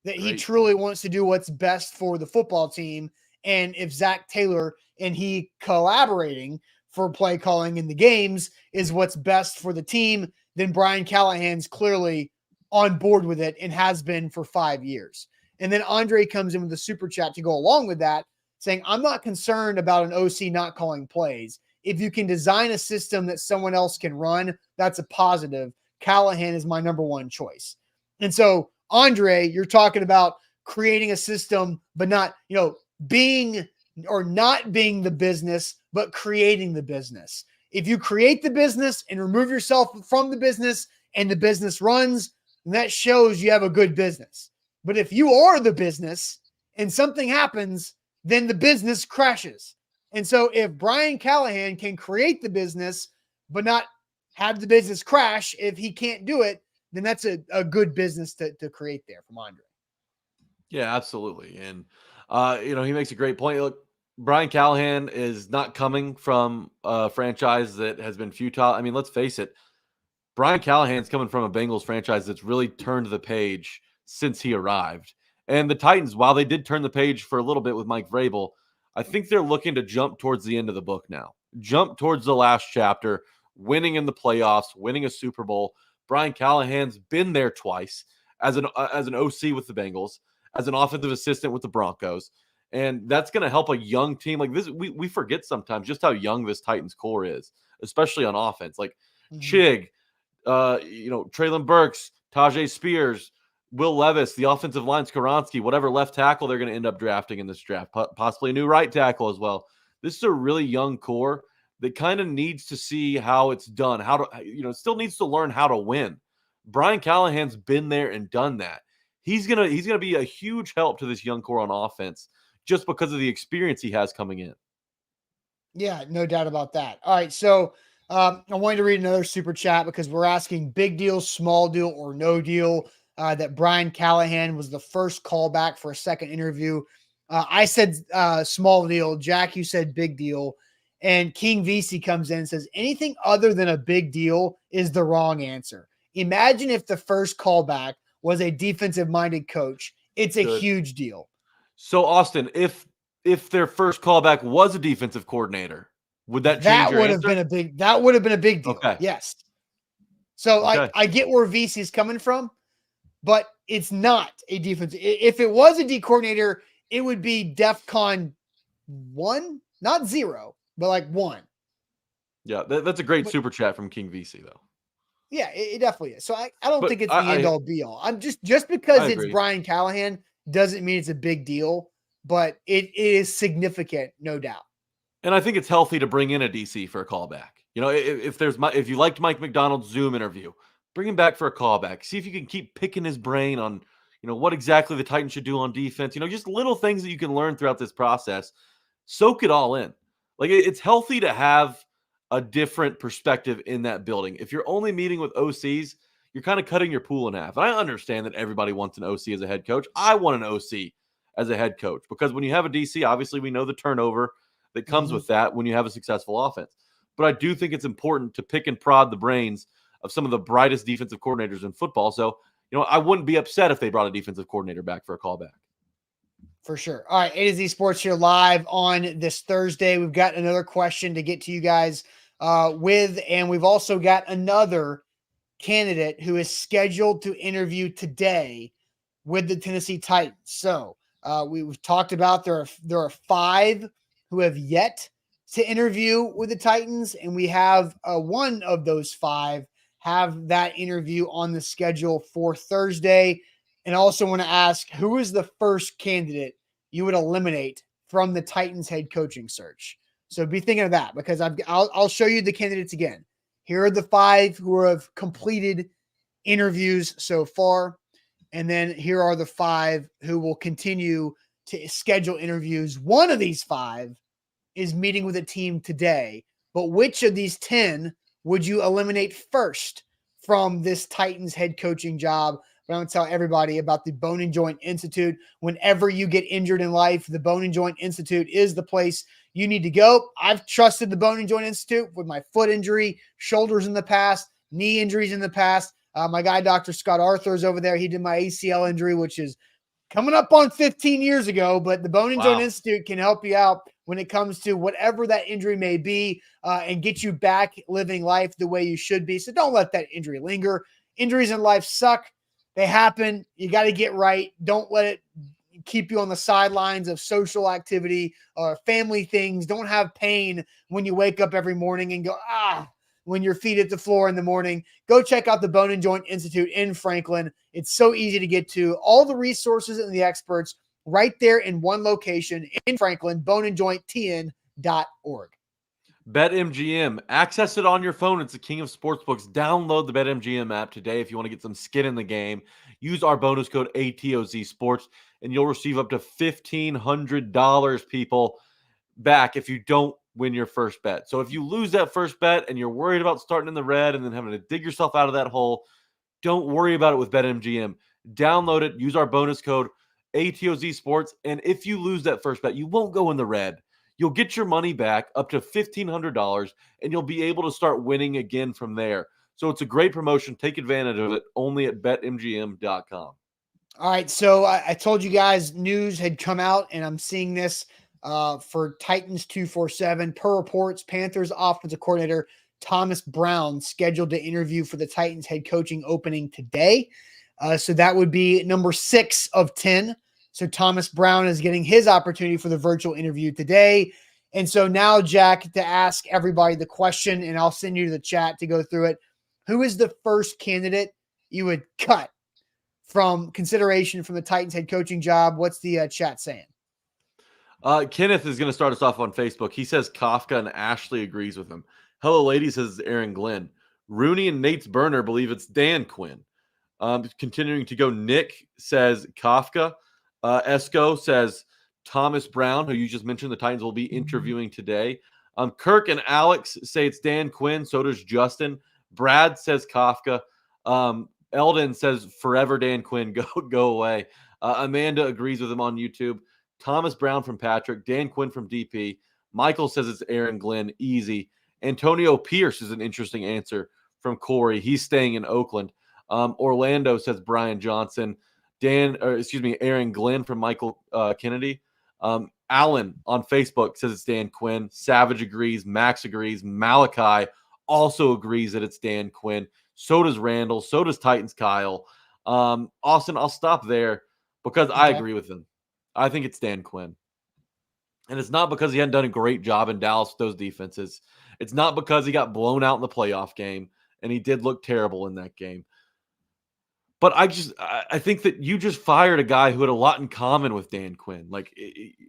S1: that he truly wants to do what's best for the football team. And if Zach Taylor and he collaborating for play calling in the games is what's best for the team, then Brian Callahan's clearly on board with it and has been for 5 years. And then Andre comes in with a super chat to go along with that, saying, I'm not concerned about an OC not calling plays. If you can design a system that someone else can run, that's a positive. Callahan is my number one choice. And so, Andre, you're talking about creating a system, but not, being or not being the business, but creating the business. If you create the business and remove yourself from the business and the business runs, then that shows you have a good business. But if you are the business and something happens, then the business crashes. And so if Brian Callahan can create the business, but not have the business crash, if he can't do it, then that's a good business to create there from Andre.
S2: Yeah, absolutely. And, he makes a great point. Look, Brian Callahan is not coming from a franchise that has been futile. I mean, let's face it. Brian Callahan's coming from a Bengals franchise that's really turned the page since he arrived. And the Titans, while they did turn the page for a little bit with Mike Vrabel, I think they're looking to jump towards the end of the book now. Jump towards the last chapter, winning in the playoffs, winning a Super Bowl. Brian Callahan's been there twice as an OC with the Bengals, as an offensive assistant with the Broncos. And that's going to help a young team like this. We forget sometimes just how young this Titans core is, especially on offense. Like Chig, Traylon Burks, Tajay Spears, Will Levis, the offensive line, Skoronski, whatever left tackle they're going to end up drafting in this draft, possibly a new right tackle as well. This is a really young core that kind of needs to see how it's done, how to, still needs to learn how to win. Brian Callahan's been there and done that. He's gonna be a huge help to this young core on offense just because of the experience he has coming in.
S1: Yeah, no doubt about that. All right, so I wanted to read another super chat because we're asking big deal, small deal, or no deal. That Brian Callahan was the first callback for a second interview. I said small deal. Jack, you said big deal. And King VC comes in and says anything other than a big deal is the wrong answer. Imagine if the first callback was a defensive-minded coach. It's a huge deal.
S2: So, Austin, if their first callback was a defensive coordinator, would that change your answer?
S1: That would have been a big deal.
S2: Okay.
S1: Yes. So I get where VC is coming from, but it's not a defense. If it was a D coordinator, it would be DEFCON 1, not 0, but like 1.
S2: Yeah, that's a great super chat from King VC, though.
S1: Yeah, it definitely is. So I don't think it's the end all be all. I'm just because it's Brian Callahan doesn't mean it's a big deal, but it is significant, no doubt.
S2: And I think it's healthy to bring in a DC for a callback. If you liked Mike McDonald's Zoom interview, bring him back for a callback. See if you can keep picking his brain on, what exactly the Titans should do on defense. Just little things that you can learn throughout this process. Soak it all in. Like it's healthy to have a different perspective in that building. If you're only meeting with OCs, you're kind of cutting your pool in half. And I understand that everybody wants an OC as a head coach. I want an OC as a head coach because when you have a DC, obviously we know the turnover that comes with that when you have a successful offense. But I do think it's important to pick and prod the brains of some of the brightest defensive coordinators in football. So, I wouldn't be upset if they brought a defensive coordinator back for a callback. For
S1: sure. All right. A to Z Sports here live on this Thursday. We've got another question to get to you guys with, and we've also got another candidate who is scheduled to interview today with the Tennessee Titans. So we've talked about there are 5 who have yet to interview with the Titans, and we have one of those 5 have that interview on the schedule for Thursday. And I also want to ask, who is the first candidate you would eliminate from the Titans head coaching search? So be thinking of that because I'll show you the candidates again. Here are the 5 who have completed interviews so far. And then here are the 5 who will continue to schedule interviews. One of these 5 is meeting with a team today. But which of these 10 would you eliminate first from this Titans head coaching job? But I'm going to tell everybody about the Bone and Joint Institute. Whenever you get injured in life, the Bone and Joint Institute is the place you need to go. I've trusted the Bone and Joint Institute with my foot injury, shoulders in the past, knee injuries in the past. My guy, Dr. Scott Arthur, is over there. He did my ACL injury, which is coming up on 15 years ago, but the Bone and Joint Institute can help you out when it comes to whatever that injury may be, and get you back living life the way you should be. So don't let that injury linger. Injuries in life suck. They happen. You got to get right. Don't let it keep you on the sidelines of social activity or family things. Don't have pain when you wake up every morning and go, when your feet hit the floor in the morning. Go check out the Bone and Joint Institute in Franklin. It's so easy to get to. All the resources and the experts right there in one location in Franklin, boneandjointtn.org.
S2: BetMGM. Access it on your phone. It's the king of sportsbooks. Download the BetMGM app today if you want to get some skin in the game. Use our bonus code ATOZ Sports, and you'll receive up to $1,500, people, back if you don't win your first bet. So if you lose that first bet and you're worried about starting in the red and then having to dig yourself out of that hole, don't worry about it with BetMGM. Download it. Use our bonus code ATOZ Sports, and if you lose that first bet, you won't go in the red. You'll get your money back up to $1,500, and you'll be able to start winning again from there. So it's a great promotion. Take advantage of it only at betmgm.com.
S1: All right, so I told you guys news had come out, and I'm seeing this for Titans 247. Per reports, Panthers offensive coordinator Thomas Brown scheduled to interview for the Titans head coaching opening today. So that would be number 6 of 10. So Thomas Brown is getting his opportunity for the virtual interview today. And so now, Jack, to ask everybody the question, and I'll send you to the chat to go through it. Who is the first candidate you would cut from consideration from the Titans head coaching job? What's the chat saying?
S2: Kenneth is going to start us off on Facebook. He says Kafka, and Ashley agrees with him. Hello, ladies, says Aaron Glenn. Rooney and Nate's burner believe it's Dan Quinn. Continuing to go, Nick says Kafka. Esco says Thomas Brown, who you just mentioned the Titans will be interviewing today. Kirk and Alex say it's Dan Quinn. So does Justin. Brad says Kafka. Eldon says forever Dan Quinn. Go away. Amanda agrees with him on YouTube. Thomas Brown from Patrick. Dan Quinn from DP. Michael says it's Aaron Glenn. Easy. Antonio Pierce is an interesting answer from Corey. He's staying in Oakland. Orlando says Brian Johnson. Aaron Glenn from Michael Kennedy. Alan on Facebook says it's Dan Quinn. Savage agrees. Max agrees. Malachi also agrees that it's Dan Quinn. So does Randall. So does Titans Kyle. Austin, I'll stop there because I agree with him. I think it's Dan Quinn. And it's not because he hadn't done a great job in Dallas with those defenses. It's not because he got blown out in the playoff game, and he did look terrible in that game. But I think that you just fired a guy who had a lot in common with Dan Quinn. Like,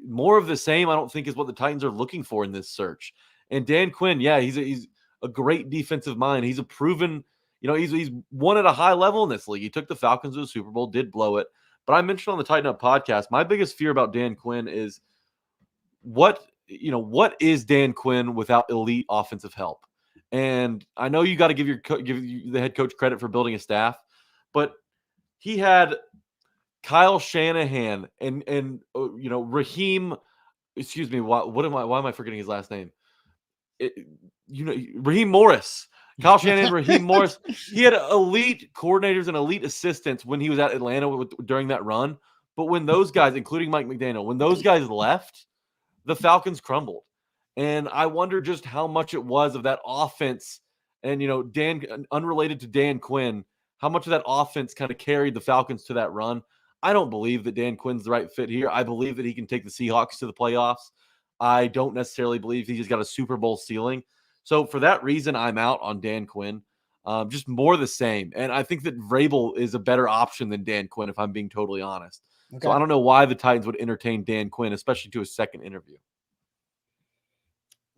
S2: more of the same, I don't think is what the Titans are looking for in this search. And Dan Quinn, yeah, he's a great defensive mind. He's a proven, he's won at a high level in this league. He took the Falcons to the Super Bowl, did blow it. But I mentioned on the Tighten Up podcast, my biggest fear about Dan Quinn is what is Dan Quinn without elite offensive help? And I know you got to give the head coach credit for building a staff, but he had Kyle Shanahan and Raheem. Excuse me. Why am I forgetting his last name? Raheem Morris. Kyle Shanahan, Raheem Morris. He had elite coordinators and elite assistants when he was at Atlanta during that run. But when those guys, including Mike McDaniel, when those guys left, the Falcons crumbled. And I wonder just how much it was of that offense. And, Dan, unrelated to Dan Quinn, how much of that offense kind of carried the Falcons to that run. I don't believe that Dan Quinn's the right fit here. I believe that he can take the Seahawks to the playoffs. I don't necessarily believe he's got a Super Bowl ceiling. So for that reason, I'm out on Dan Quinn. Just more the same. And I think that Vrabel is a better option than Dan Quinn, if I'm being totally honest. Okay. So I don't know why the Titans would entertain Dan Quinn, especially to a second interview.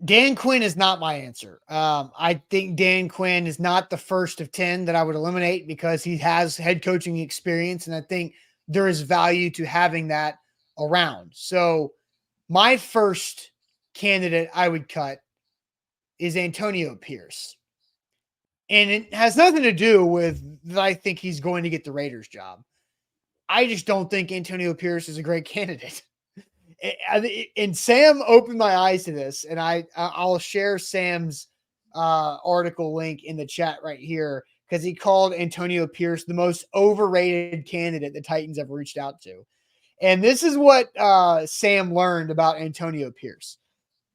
S1: Dan Quinn is not my answer. I think Dan Quinn is not the first of 10 that I would eliminate because he has head coaching experience, and I think there is value to having that around. So my first candidate I would cut is Antonio Pierce. And it has nothing to do with that I think he's going to get the Raiders job. I just don't think Antonio Pierce is a great candidate. And Sam opened my eyes to this, and I'll share Sam's article link in the chat right here because he called Antonio Pierce the most overrated candidate the Titans have reached out to. And this is what Sam learned about Antonio Pierce.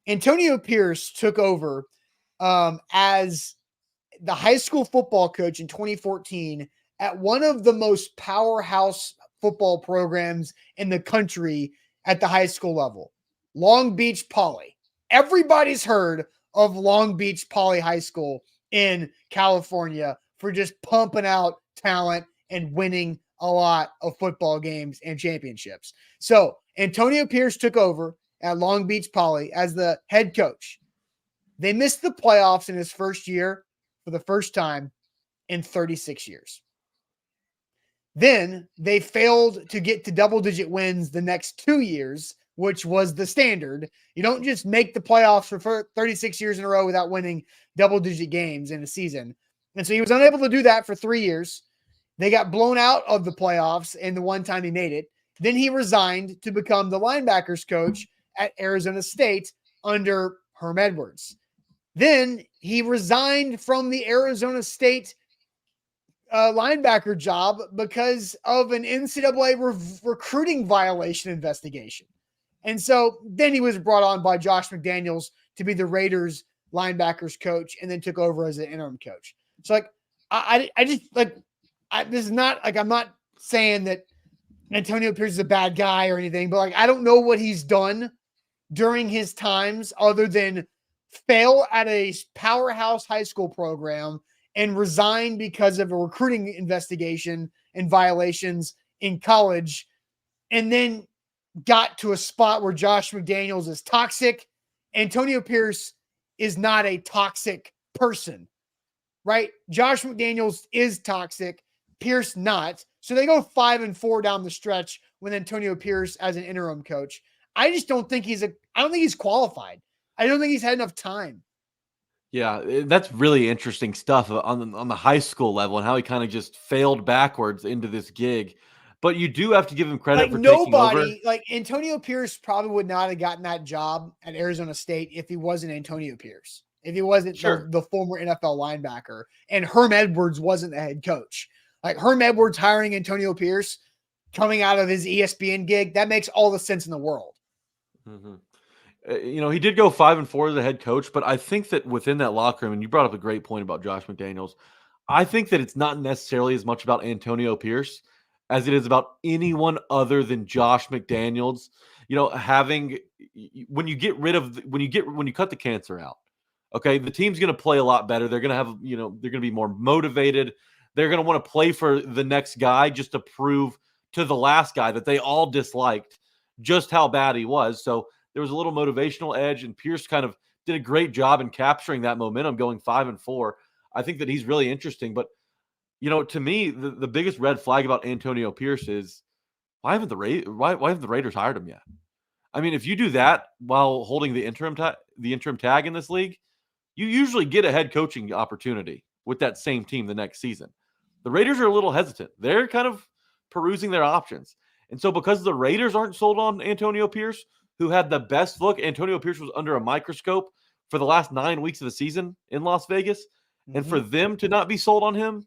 S1: Antonio Pierce took over as the high school football coach in 2014 at one of the most powerhouse football programs in the country at the high school level, Long Beach Poly. Everybody's heard of Long Beach Poly High School in California for just pumping out talent and winning a lot of football games and championships. So Antonio Pierce took over at Long Beach Poly as the head coach. They missed the playoffs in his first year for the first time in 36 years. Then they failed to get to double-digit wins the next 2 years, which was the standard. You don't just make the playoffs for 36 years in a row without winning double-digit games in a season. And so he was unable to do that for 3 years. They got blown out of the playoffs in the one time he made it. Then he resigned to become the linebackers coach at Arizona State under Herm Edwards. Then he resigned from the Arizona State linebacker job because of an NCAA recruiting violation investigation. And so then he was brought on by Josh McDaniels to be the Raiders linebackers coach and then took over as an interim coach. So like, I just like, this is not like, I'm not saying that Antonio Pierce is a bad guy or anything, but like, I don't know what he's done during his times other than fail at a powerhouse high school program and resign because of a recruiting investigation and violations in college, and then got to a spot where Josh McDaniels is toxic. Antonio Pierce is not a toxic person, right? Josh McDaniels is toxic, Pierce not. So they go 5-4 down the stretch with Antonio Pierce as an interim coach. I just don't think I don't think he's qualified. I don't think he's had enough time.
S2: Yeah, that's really interesting stuff on the high school level and how he kind of just failed backwards into this gig. But you do have to give him credit for taking over.
S1: Like Antonio Pierce probably would not have gotten that job at Arizona State if he wasn't Antonio Pierce, if he wasn't the former NFL linebacker and Herm Edwards wasn't the head coach. Like Herm Edwards hiring Antonio Pierce coming out of his ESPN gig, that makes all the sense in the world.
S2: Mm-hmm. He did go 5-4 as a head coach, but I think that within that locker room, and you brought up a great point about Josh McDaniels, I think that it's not necessarily as much about Antonio Pierce as it is about anyone other than Josh McDaniels. When you cut the cancer out, okay, the team's going to play a lot better. They're going to have, they're going to be more motivated. They're going to want to play for the next guy just to prove to the last guy that they all disliked just how bad he was. So there was a little motivational edge, and Pierce kind of did a great job in capturing that momentum going 5-4. I think that he's really interesting. But, to me, the biggest red flag about Antonio Pierce is why haven't the Raiders hired him yet? I mean, if you do that while holding the interim tag in this league, you usually get a head coaching opportunity with that same team the next season. The Raiders are a little hesitant. They're kind of perusing their options. And so because the Raiders aren't sold on Antonio Pierce, who had the best look, Antonio Pierce was under a microscope for the last 9 weeks of the season in Las Vegas. Mm-hmm. And for them to not be sold on him,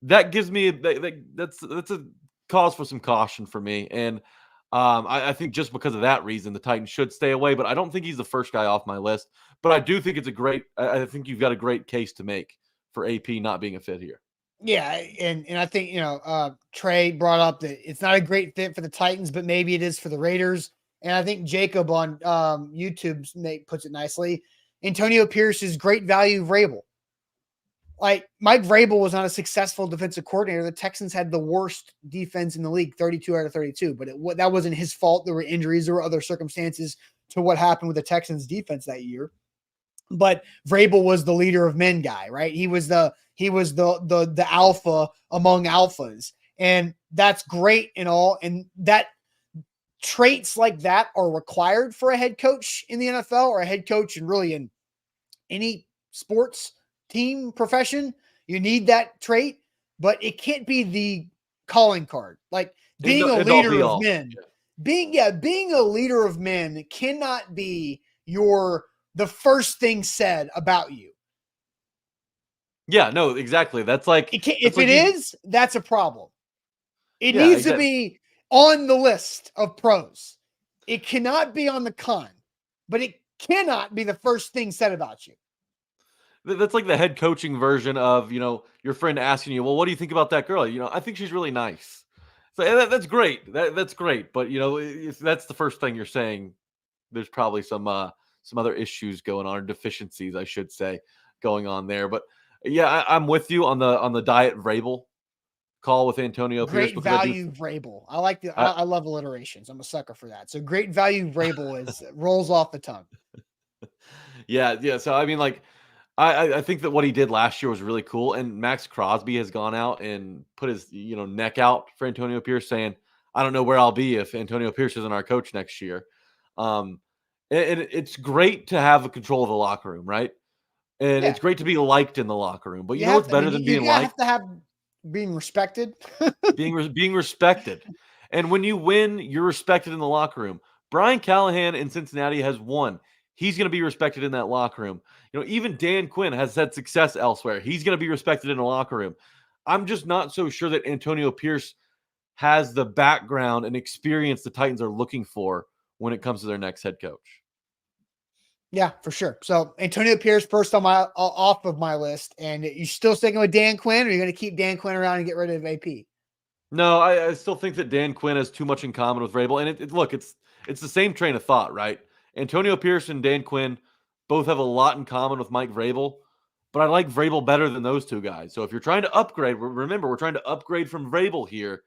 S2: that gives me that's a cause for some caution for me. And I think just because of that reason, the Titans should stay away. But I don't think he's the first guy off my list. But I do think I think you've got a great case to make for AP not being a fit here.
S1: Yeah, and I think, Trey brought up that it's not a great fit for the Titans, but maybe it is for the Raiders. And I think Jacob on YouTube puts it nicely. Antonio Pierce is great value Vrabel. Like Mike Vrabel was not a successful defensive coordinator. The Texans had the worst defense in the league, 32 out of 32, but that wasn't his fault. There were injuries. There were other circumstances to what happened with the Texans defense that year. But Vrabel was the leader of men guy, right? He was the alpha among alphas. And that's great and all. And that traits like that are required for a head coach in the NFL or a head coach and really in any sports team profession. You need that trait, but it can't be the calling card. Like being a leader of men, being a leader of men cannot be the first thing said about you.
S2: Yeah, no, exactly. That's like
S1: if it is, that's a problem. It needs to be on the list of pros. It cannot be on the con, but it cannot be the first thing said about you.
S2: That's like the head coaching version of, your friend asking you, well, what do you think about that girl? I think she's really nice. So that's great. That's great. But, if that's the first thing you're saying, there's probably some other issues going on, or deficiencies, I should say, going on there. But yeah, I'm with you on the Diet Vrabel call with Antonio Pierce.
S1: Great value Vrabel. I like I love alliterations. I'm a sucker for that. So great value Vrabel rolls off the tongue.
S2: Yeah. So I mean, like, I think that what he did last year was really cool. And Max Crosby has gone out and put his neck out for Antonio Pierce, saying, I don't know where I'll be if Antonio Pierce isn't our coach next year. And it's great to have a control of the locker room, right? And it's great to be liked in the locker room. But what's better than being liked?
S1: You have to have being respected.
S2: being respected. And when you win, you're respected in the locker room. Brian Callahan in Cincinnati has won. He's going to be respected in that locker room. Even Dan Quinn has had success elsewhere. He's going to be respected in the locker room. I'm just not so sure that Antonio Pierce has the background and experience the Titans are looking for when it comes to their next head coach.
S1: Yeah, for sure. So Antonio Pierce first off of my list, and you still sticking with Dan Quinn, or are you going to keep Dan Quinn around and get rid of AP?
S2: No, I still think that Dan Quinn has too much in common with Vrabel. And look, it's the same train of thought, right? Antonio Pierce and Dan Quinn both have a lot in common with Mike Vrabel, but I like Vrabel better than those two guys. So if you're trying to upgrade, remember, we're trying to upgrade from Vrabel here.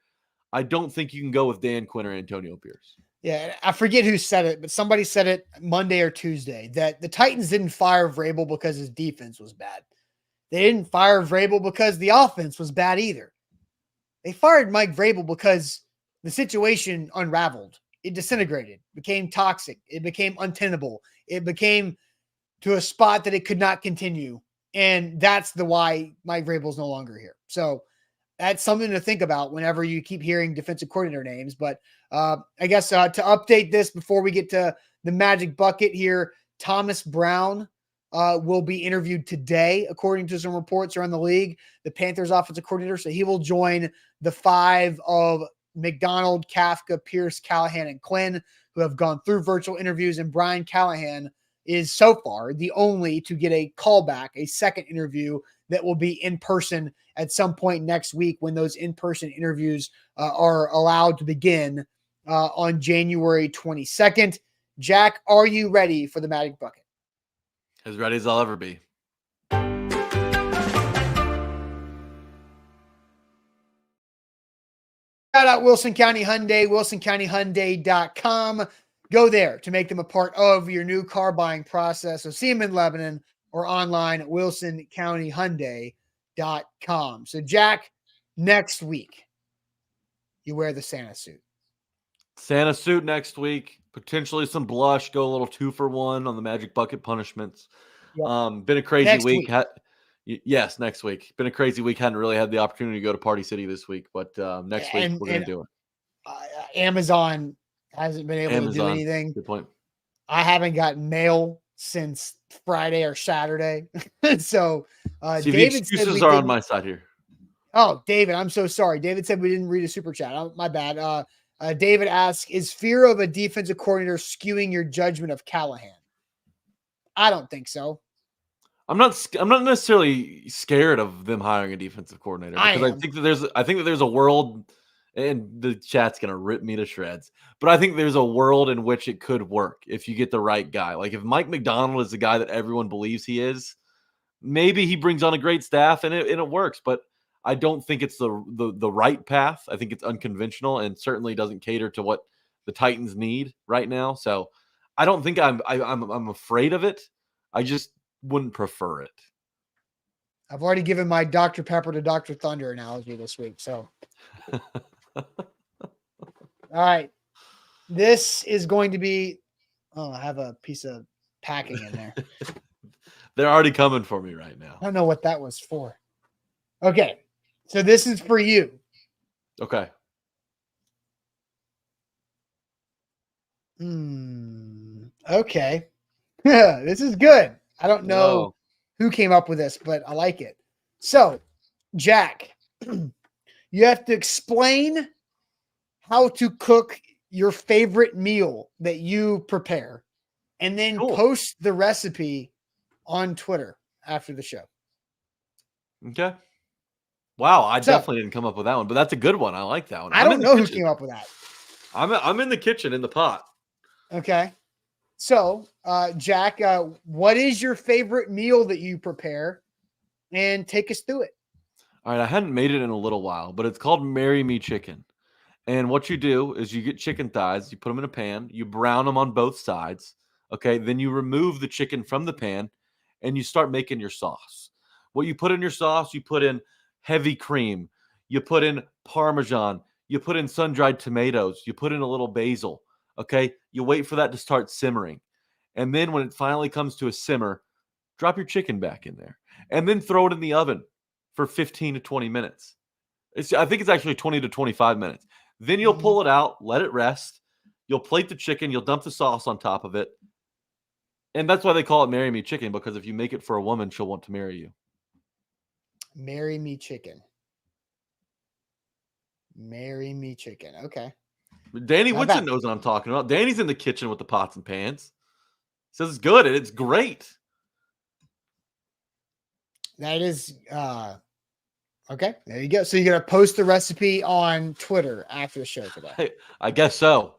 S2: I don't think you can go with Dan Quinn or Antonio Pierce.
S1: Yeah, I forget who said it, but somebody said it Monday or Tuesday that the Titans didn't fire Vrabel because his defense was bad. They didn't fire Vrabel because the offense was bad either. They fired Mike Vrabel because the situation unraveled. It disintegrated, became toxic. It became untenable. It became to a spot that it could not continue. And that's why Mike Vrabel is no longer here. So that's something to think about whenever you keep hearing defensive coordinator names. But I guess to update this before we get to the magic bucket here, Thomas Brown will be interviewed today, according to some reports around the league, the Panthers offensive coordinator. So he will join the five of McDonald, Kafka, Pierce, Callahan, and Quinn, who have gone through virtual interviews. And Brian Callahan is so far the only to get a callback, a second interview that will be in person at some point next week when those in-person interviews are allowed to begin on January 22nd. Jack, are you ready for the Magic Bucket?
S2: As ready as I'll ever be.
S1: Shout out Wilson County Hyundai, wilsoncountyhyundai.com. Go there to make them a part of your new car buying process. So see them in Lebanon or online at wilsoncountyhyundai.com. So Jack, next week, you wear the Santa suit.
S2: Santa suit next week. Potentially some blush. Go a little 2-for-1 on the Magic Bucket punishments. Yep. Been a crazy week. Yes, next week. Been a crazy week. Hadn't really had the opportunity to go to Party City this week, but next week we're going to do it.
S1: Amazon hasn't been able to do anything.
S2: Good point.
S1: I haven't gotten mail since Friday or Saturday. So
S2: see, David, the excuses are on my side here.
S1: Oh, David, I'm so sorry. David said we didn't read a super chat. My bad. David asks, is fear of a defensive coordinator skewing your judgment of Callahan? I don't think so. I'm not
S2: necessarily scared of them hiring a defensive coordinator because I think that there's a world, and the chat's gonna rip me to shreds, but I think there's a world in which it could work if you get the right guy. Like if Mike McDonald is the guy that everyone believes he is, maybe he brings on a great staff and it works. But I don't think it's the right path. I think it's unconventional and certainly doesn't cater to what the Titans need right now. So I don't think I'm afraid of it. I just wouldn't prefer it.
S1: I've already given my Dr. Pepper to Dr. Thunder analogy this week. So, all right. This is going to be, I have a piece of packing in there.
S2: They're already coming for me right now.
S1: I don't know what that was for. Okay. So this is for you.
S2: Okay.
S1: Okay. This is good. I don't know
S2: Whoa.
S1: who came up with this, but I like it. So, Jack, you have to explain how to cook your favorite meal that you prepare and then
S2: Cool.
S1: post the recipe on Twitter after the show.
S2: Okay. Wow, I
S1: So-
S2: definitely didn't come up with that one, but that's a good one. I like that one.
S1: I
S2: I'm
S1: don't
S2: in the
S1: know who
S2: kitchen.
S1: came up with that.
S2: I'm in the kitchen in the pot.
S1: Okay. So, Jack, what is your favorite meal that you prepare? And take us through it.
S2: All right, I hadn't made it in a little while, but it's called Marry Me Chicken. And what you do is you get chicken thighs, you put them in a pan, you brown them on both sides. Okay, then you remove the chicken from the pan and you start making your sauce. What you put in your sauce, you put in heavy cream, you put in Parmesan, you put in sun-dried tomatoes, you put in a little basil. Okay, you wait for that to start simmering. And then when it finally comes to a simmer, drop your chicken back in there and then throw it in the oven for 15 to 20 minutes. I think it's actually 20 to 25 minutes. Then you'll pull it out, let it rest. You'll plate the chicken. You'll dump the sauce on top of it. And that's why they call it Marry Me Chicken, because if you make it for a woman, she'll want to marry you.
S1: Marry Me Chicken. Marry Me Chicken. Okay.
S2: Danny
S1: Not
S2: Woodson
S1: bad.
S2: knows what I'm talking about. Danny's in the kitchen with the pots and pans. Says it's good and it's great.
S1: That is okay. There you go. So you're gonna post the recipe on Twitter after the show today.
S2: I guess so.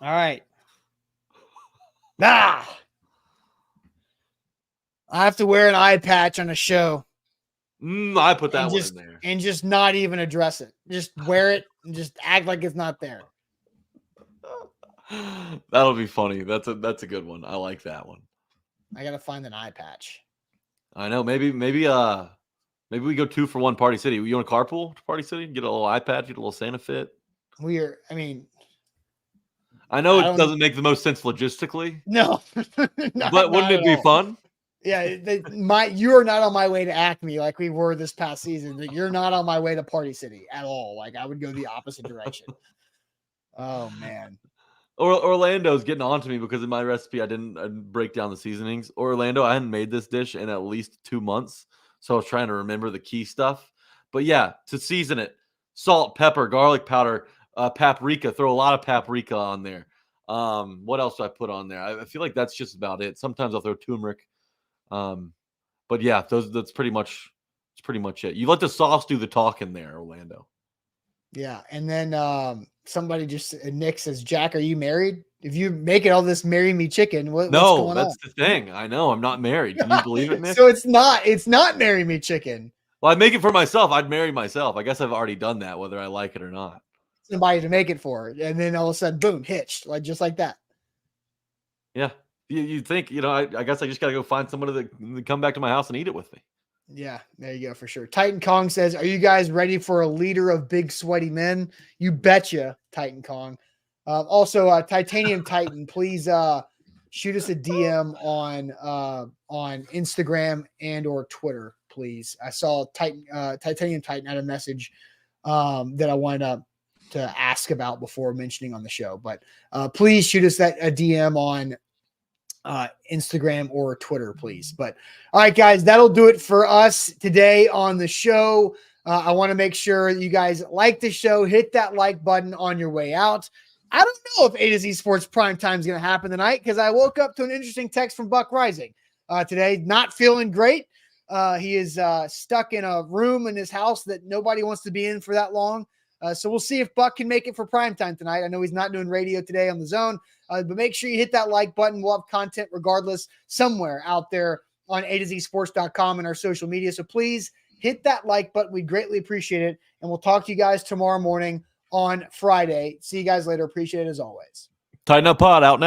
S1: All right. I have to wear an eye patch on a show
S2: I put that one in there.
S1: and just not even address it. Just wear it and just act like it's not there.
S2: That'll be funny. That's a good one. I like that one.
S1: I gotta find an eye patch.
S2: I know. Maybe we go 2 for 1 Party City. You want to carpool to Party City? Get a little iPad, get a little Santa fit. I know it doesn't make the most sense logistically.
S1: No.
S2: But wouldn't it be fun?
S1: Yeah, you are not on my way to Acme like we were this past season. You're not on my way to Party City at all. Like I would go the opposite direction. Oh man.
S2: Orlando's getting on to me because in my recipe I didn't break down the seasonings. Orlando, I hadn't made this dish in at least 2 months, so I was trying to remember the key stuff. But yeah, to season it, salt, pepper, garlic powder, paprika. Throw a lot of paprika on there. What else do I put on there? I feel like that's just about it. Sometimes I'll throw turmeric. But yeah, that's pretty much it. You let the sauce do the talking there, Orlando.
S1: Yeah, and then somebody Nick says, Jack, are you married? If you making all this Marry Me Chicken, what's going on?
S2: That's the thing. I know I'm not married. Can you believe it, Nick?
S1: So it's not Marry Me Chicken.
S2: Well, I'd make it for myself. I'd marry myself. I guess I've already done that, whether I like it or not.
S1: Somebody to make it for, and then all of a sudden, boom, hitched, just like that.
S2: Yeah, you'd think, I guess I just got to go find somebody that come back to my house and eat it with me.
S1: Yeah, there you go for sure. Titan Kong says, "Are you guys ready for a leader of big sweaty men?" You betcha, Titan Kong. Also, Titanium Titan, please shoot us a DM on Instagram and or Twitter, please. I saw Titanium Titan had a message that I wanted to ask about before mentioning on the show, but please shoot us a DM on Instagram or Twitter, please. But all right, guys, that'll do it for us today on the show. I want to make sure you guys like the show. Hit that like button on your way out. I don't know if A to Z Sports Prime Time is going to happen tonight because I woke up to an interesting text from Buck Rising today. Not feeling great. He is stuck in a room in his house that nobody wants to be in for that long. So we'll see if Buck can make it for prime time tonight. I know he's not doing radio today on the Zone, but make sure you hit that like button. We'll have content regardless somewhere out there on A2Zsports.com and our social media. So please hit that like button. We greatly appreciate it. And we'll talk to you guys tomorrow morning on Friday. See you guys later. Appreciate it as always.
S2: Tighten up pod out now.